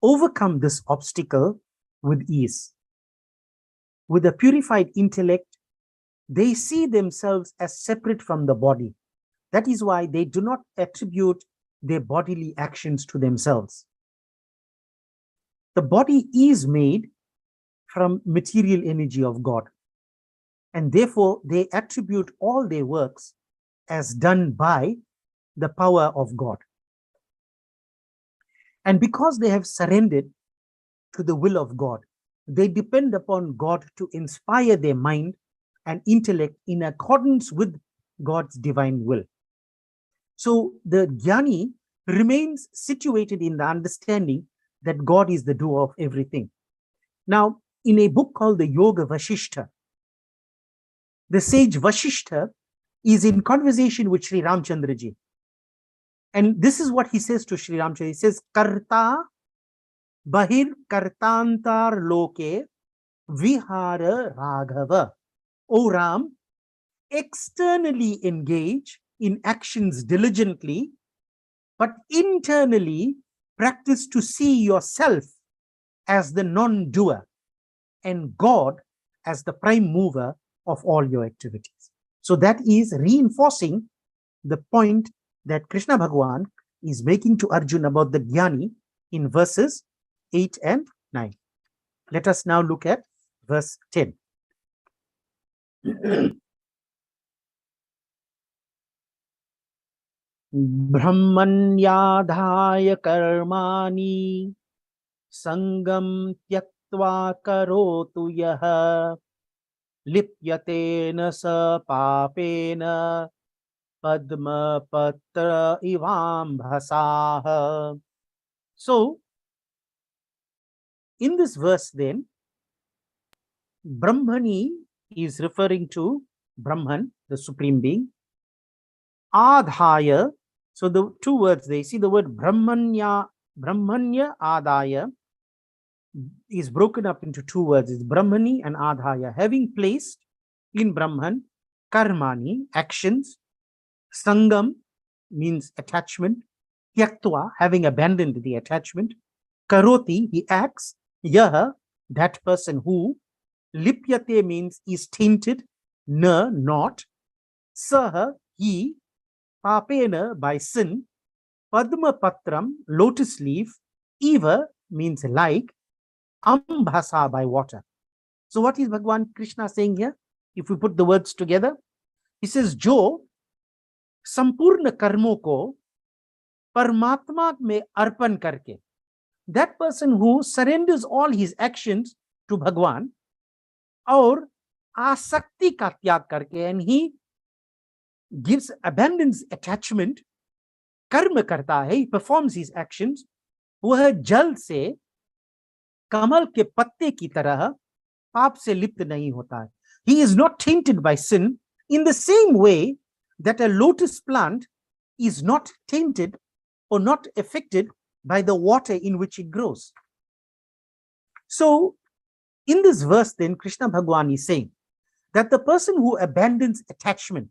overcome this obstacle with ease. With a purified intellect, they see themselves as separate from the body. That is why they do not attribute their bodily actions to themselves. The body is made from material energy of God, and therefore they attribute all their works as done by the power of God. And because they have surrendered to the will of God, they depend upon God to inspire their mind and intellect in accordance with God's divine will. So the jnani remains situated in the understanding that God is the doer of everything. Now, in a book called the Yoga Vashishta, the sage Vashishta is in conversation with Sri Ramchandra ji. And this is what he says to Sri Ramchandra. He says, Karta Bahir Kartantar Loke Vihara Raghava. O Ram, externally engage in actions diligently, but internally practice to see yourself as the non-doer and God as the prime mover of all your activities. So that is reinforcing the point that Krishna Bhagwan is making to Arjuna about the jnani in verses 8 and 9. Let us now look at verse 10. Brahmanyadhaya karmani sangam tyaktva karotu yaha lipyatena sa papena padma patra ivam bhasaha. So, in this verse then, Brahmani is referring to Brahman, the Supreme Being. Adhaya, so the two words, they see the word Brahmanya Adhaya is broken up into two words. It's Brahmani and Adhaya. Having placed in Brahman, Karmani, actions, Sangam means attachment, Tyaktva, having abandoned the attachment, Karoti, he acts, Yaha, that person who, Lipyate means is tainted, Na, not, Saha, he, Papena, by sin, Padma Patram, lotus leaf, Eva means like, Ambhasa, by water. So what is Bhagwan Krishna saying here? If we put the words together, he says, Jo संपूर्ण कर्मों को परमात्मा में अर्पण करके, that person who surrenders all his actions to भगवान और आसक्ति का त्याग करके, and he abandons attachment, कर्म करता है, he performs his actions, वह जल से कमल के पत्ते की तरह पाप से लिप्त नहीं होता है. He is not tainted by sin in the same way that a lotus plant is not tainted or not affected by the water in which it grows. So, in this verse then, Krishna Bhagwan is saying that the person who abandons attachment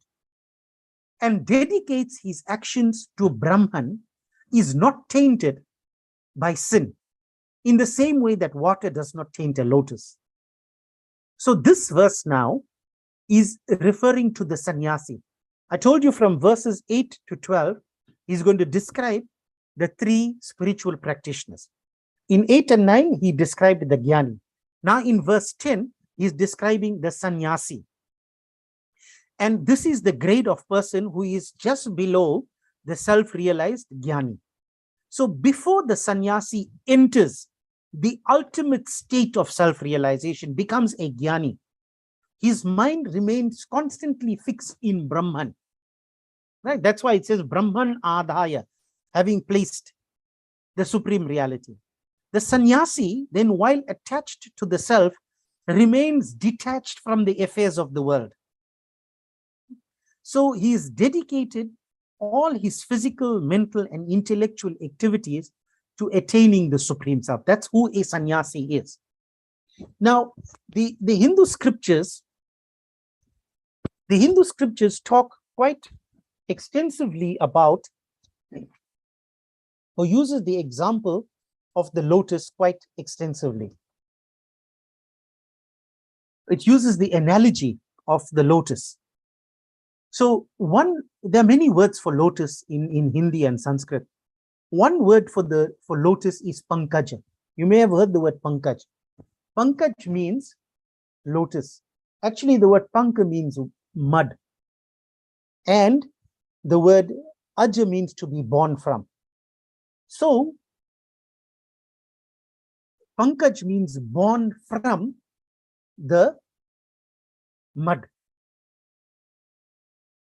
and dedicates his actions to Brahman is not tainted by sin in the same way that water does not taint a lotus. So this verse now is referring to the sannyasi. I told you from verses 8 to 12, he's going to describe the three spiritual practitioners. In 8 and 9, he described the jnani. Now in verse 10, he's describing the sannyasi. And this is the grade of person who is just below the self-realized jnani. So before the sannyasi enters the ultimate state of self-realization, becomes a jnani, his mind remains constantly fixed in Brahman. Right? That's why it says Brahman Adhaya, having placed the supreme reality. The sannyasi, then, while attached to the self, remains detached from the affairs of the world. So he is dedicated all his physical, mental, and intellectual activities to attaining the supreme self. That's who a sannyasi is. Now, the Hindu scriptures talk quite extensively about, or uses the example of the lotus quite extensively. It uses the analogy of the lotus. So there are many words for lotus in Hindi and Sanskrit. One word for lotus is pankaja. You may have heard the word pankaj. Pankaj means lotus. Actually, the word panka means mud. And the word aja means to be born from. So, pankaj means born from the mud.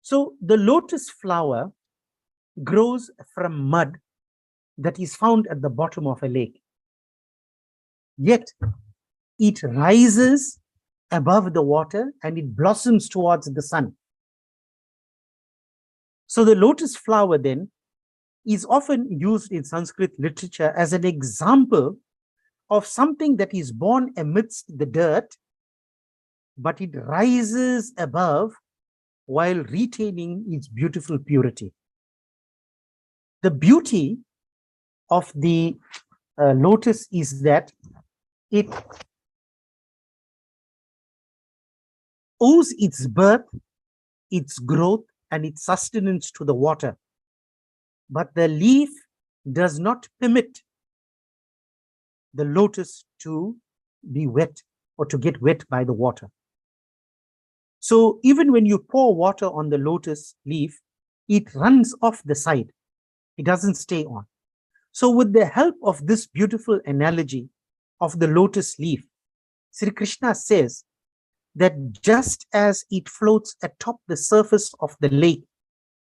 So, the lotus flower grows from mud that is found at the bottom of a lake. Yet, it rises above the water and it blossoms towards the sun. So the lotus flower then is often used in Sanskrit literature as an example of something that is born amidst the dirt, but it rises above while retaining its beautiful purity. The beauty of the lotus is that it owes its birth, its growth, and its sustenance to the water. But the leaf does not permit the lotus to be wet or to get wet by the water. So even when you pour water on the lotus leaf, it runs off the side. It doesn't stay on. So with the help of this beautiful analogy of the lotus leaf, Sri Krishna says that just as it floats atop the surface of the lake,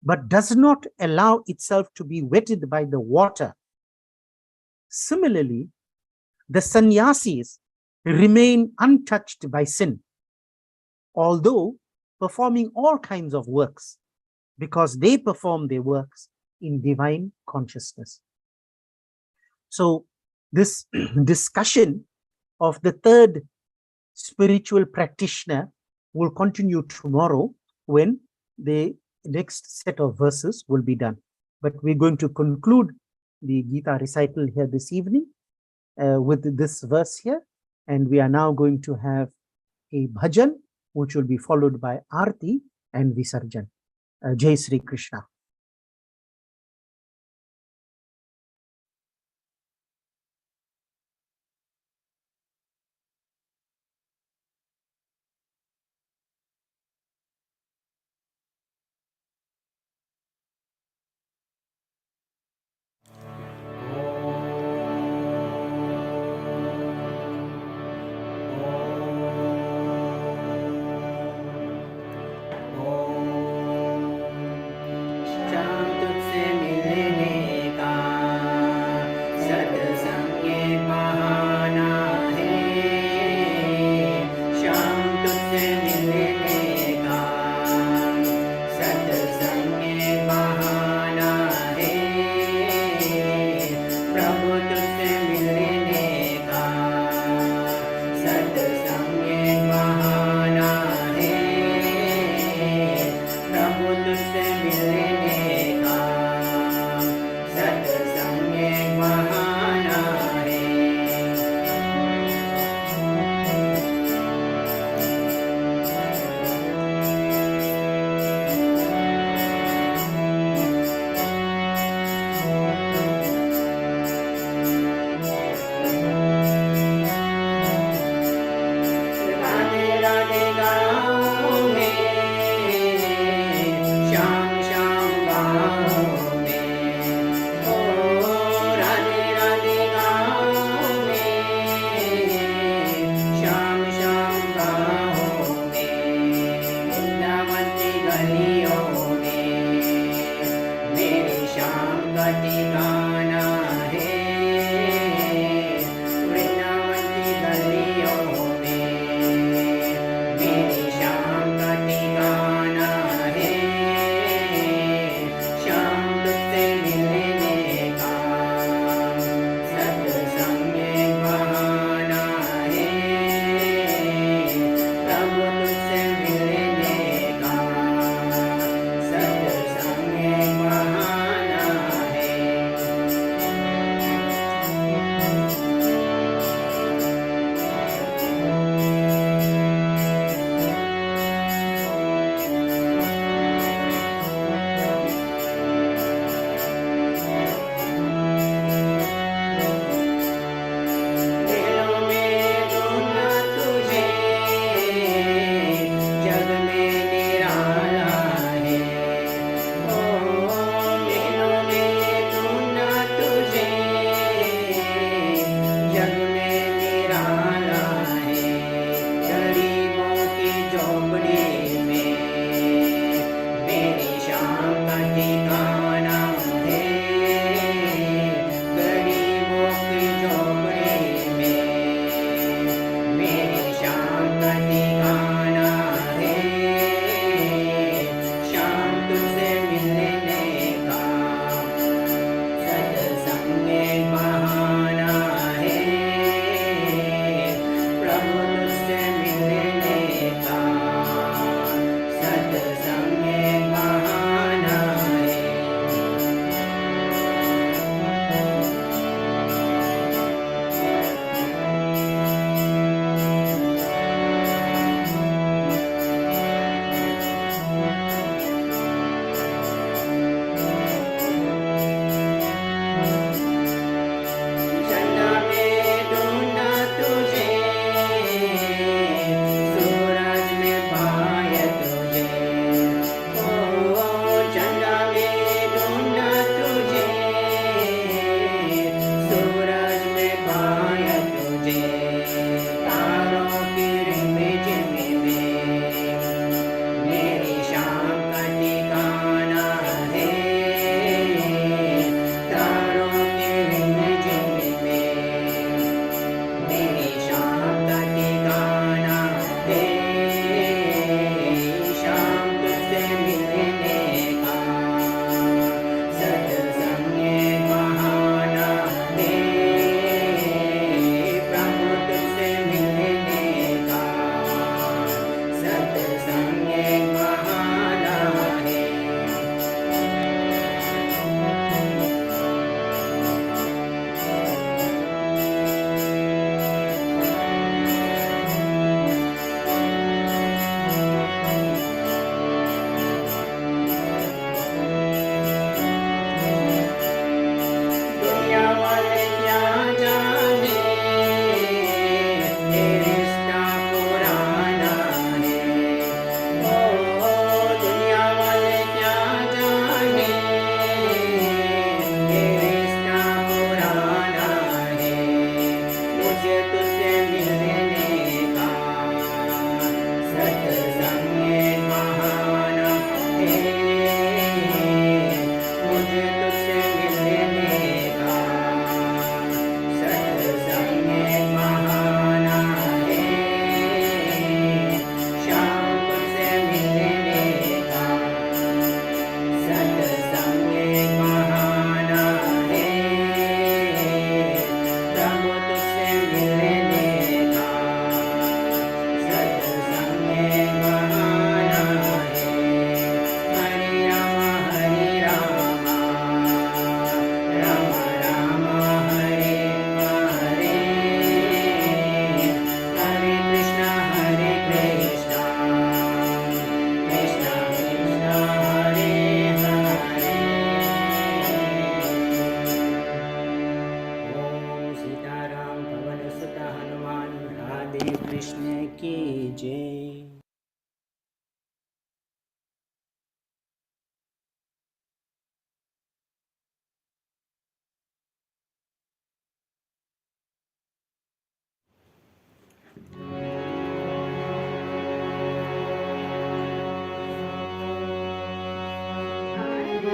but does not allow itself to be wetted by the water, similarly, the sannyasis remain untouched by sin, although performing all kinds of works, because they perform their works in divine consciousness. So this discussion of the third spiritual practitioner will continue tomorrow when the next set of verses will be done. But we're going to conclude the Gita recital here this evening with this verse here. And we are now going to have a bhajan, which will be followed by Arti and Visarjan. Jai Sri Krishna.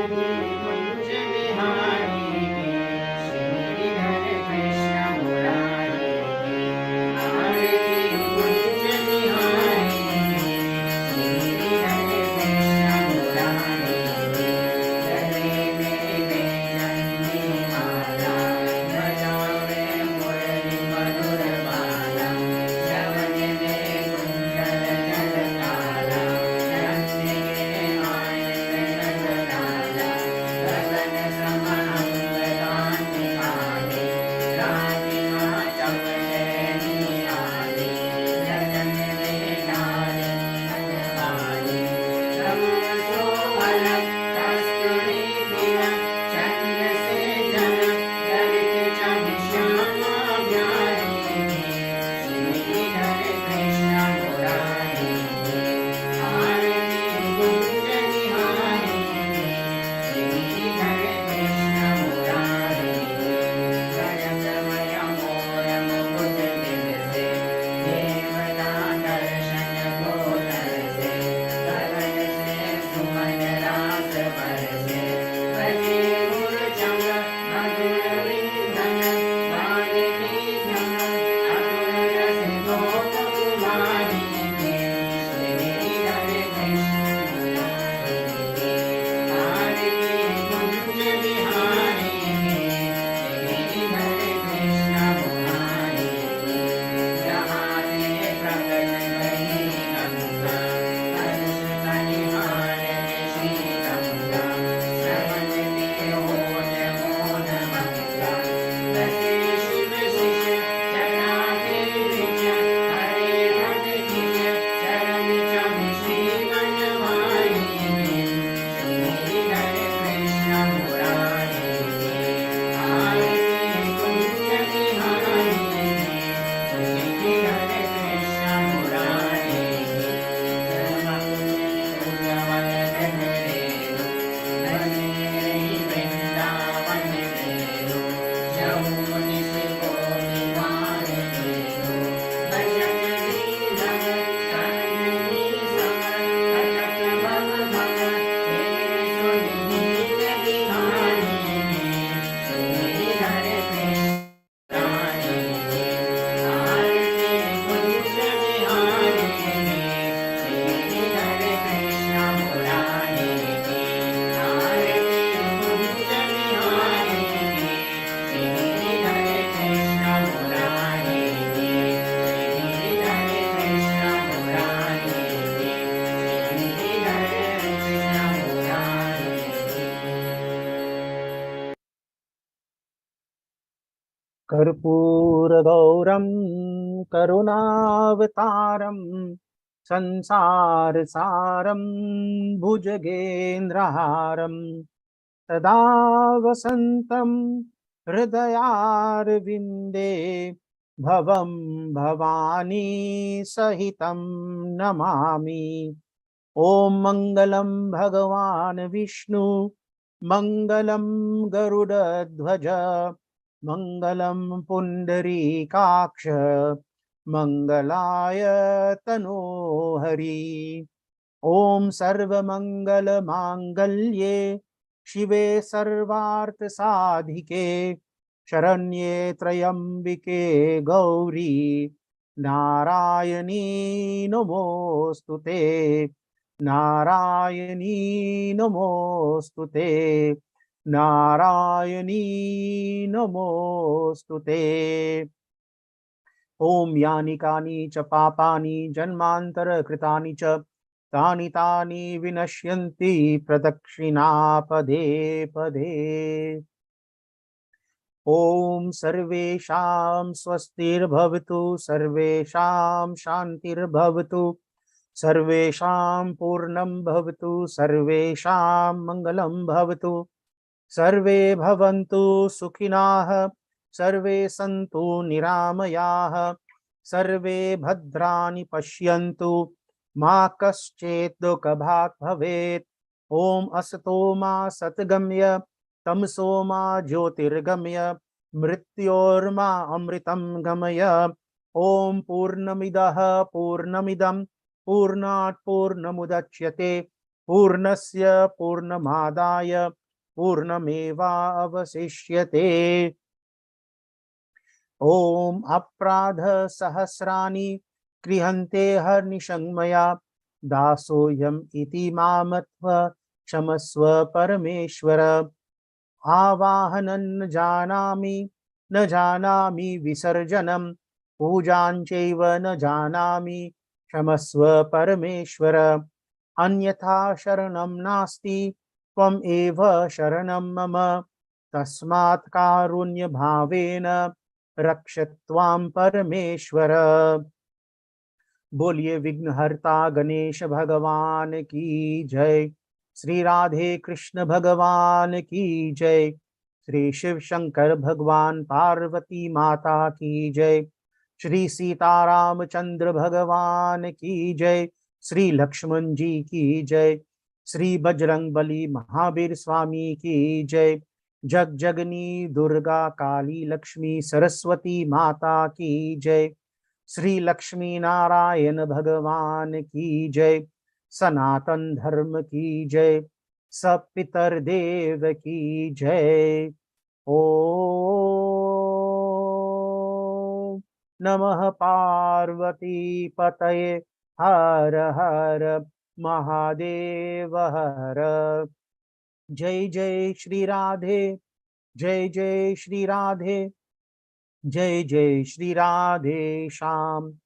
Kunj Bihari की श्रीधर कृष्ण मुरारी की आरती कुंज बिहारी की श्रीधर कृष्ण मुरारी की गले में चंदी माला बजावे मुरली मधुर बाला श्रवण में कुंडल जलकाला चंदी के आनंद जगलाला गगन समांग कांति काले राधिका चपलेनी आले गगन में डाले सजवाले सबसो अलग कस्तूरी तिलक चंद से जनक ललित छवि श्यामा प्यारी की श्रीधर कृष्ण मुरारी की आरती कुंज बिहारी की श्रीधर कृष्ण मुरारी की रजतमय मोर मुकुट बिलसे देवता दर्शन को तरसे गगन से सुमन रास बरसे बजे मूर्छंग मधुर वृंदन वाल्मीकि संग अतुल रस गोप कुमारी के श्रीधर कृष्ण मुरारी के आरती कुंज बिहारी के श्रीधर कृष्ण मुरारी के जहाँ से प्रकट गई गंगा हर्ष कलिहार श्री गंगा श्रवण में ओज मोद मंगा बसे शिव शिष जटा के विच हरे भट खिच चरण छवि श्री बनवारी में श्रीधर कृष्ण मुरारी के आरती कुंज बिहारी के श्रीधर कृष्ण मुरारी के धर्मकुंज रेणु रही वृंदावन रेणु यमुनि से कोटि पार रेणु भजन लीलम करनी समर अटक भव भव तेरे सुनि नील बिहारी में श्रीधर कृष्ण मुरारी के आरती कुंज बिहारी के श्रीधर कृष्ण मुरारी के आरती कुंज बिहारी के श्रीधर कृष्ण मुरारी के श्रीधर कृष्ण मुरारी के श्रीधर कृष्ण मुरारी के कर्पूरगौरं करुणावतारं संसारसारं भुजगेन्द्रहारं सदा वसन्तं हृदयारविन्दे भवं भवानी सहितं नमामि। ॐ मङ्गलं भगवान् विष्णु मङ्गलं गरुडध्वज मङ्गलं पुण्डरीकाक्ष मङ्गलाय तनोहरि। ॐ सर्वमङ्गलमाङ्गल्ये शिवे सर्वार्थसाधिके शरण्ये त्र्यम्बिके गौरी नारायणी नमोऽस्तुते नारायणी नमोऽस्तुते नारायणी नमोऽस्तुते। ॐ यानि कानि च पापानि जन्मान्तरकृतानि च तानि तानि विनश्यन्ति प्रदक्षिणा पदे पदे। ॐ सर्वेषां स्वस्तिर्भवतु सर्वेषां शान्तिर्भवतु सर्वेषां पूर्णं भवतु सर्वेषां मङ्गलं भवतु सर्वे भवन्तु सुखिनः सर्वे सन्तु निरामयाः सर्वे भद्राणि पश्यन्तु मा कश्चित् दुःखभाग् भवेत्। ॐ असतो मा सद्गमय तमसो मा ज्योतिर्गमय मृत्योर्मा अमृतं गमय। ॐ पूर्णमिदः पूर्णमिदं पूर्णात् पूर्णमुदच्यते पूर्णस्य पूर्णमादाय पूर्णमेवावशिष्यते। ॐ अपराधसहस्राणि क्रियन्ते हर्निशं मया दासोऽयम् इति मामत्व क्षमस्व परमेश्वर। आवाहनं न जानामि विसर्जनं पूजां चैव न जानामि क्षमस्व परमेश्वर। अन्यथा शरणं नास्ति त्वम् एव शरणं मम तस्मात् कारुण्यभावेन रक्ष त्वां परमेश्वर। बोलिए विघ्नहर्ता गणेश भगवान की जय। श्री राधे कृष्ण भगवान की जय। श्री शिव शंकर भगवान पार्वती माता की जय। श्री सीतारामचंद्र भगवान की जय। श्री लक्ष्मण जी की जय। श्री बजरंग बली महावीर स्वामी की जय। जग जगनी दुर्गा काली लक्ष्मी सरस्वती माता की जय। श्री लक्ष्मी नारायण भगवान की जय। सनातन धर्म की जय। सब पितर देव की जय। ओम नमः पार्वती पतये हर हर महादेव हर। जय जय श्री राधे, जय जय श्री राधे, जय जय श्री राधे श्याम।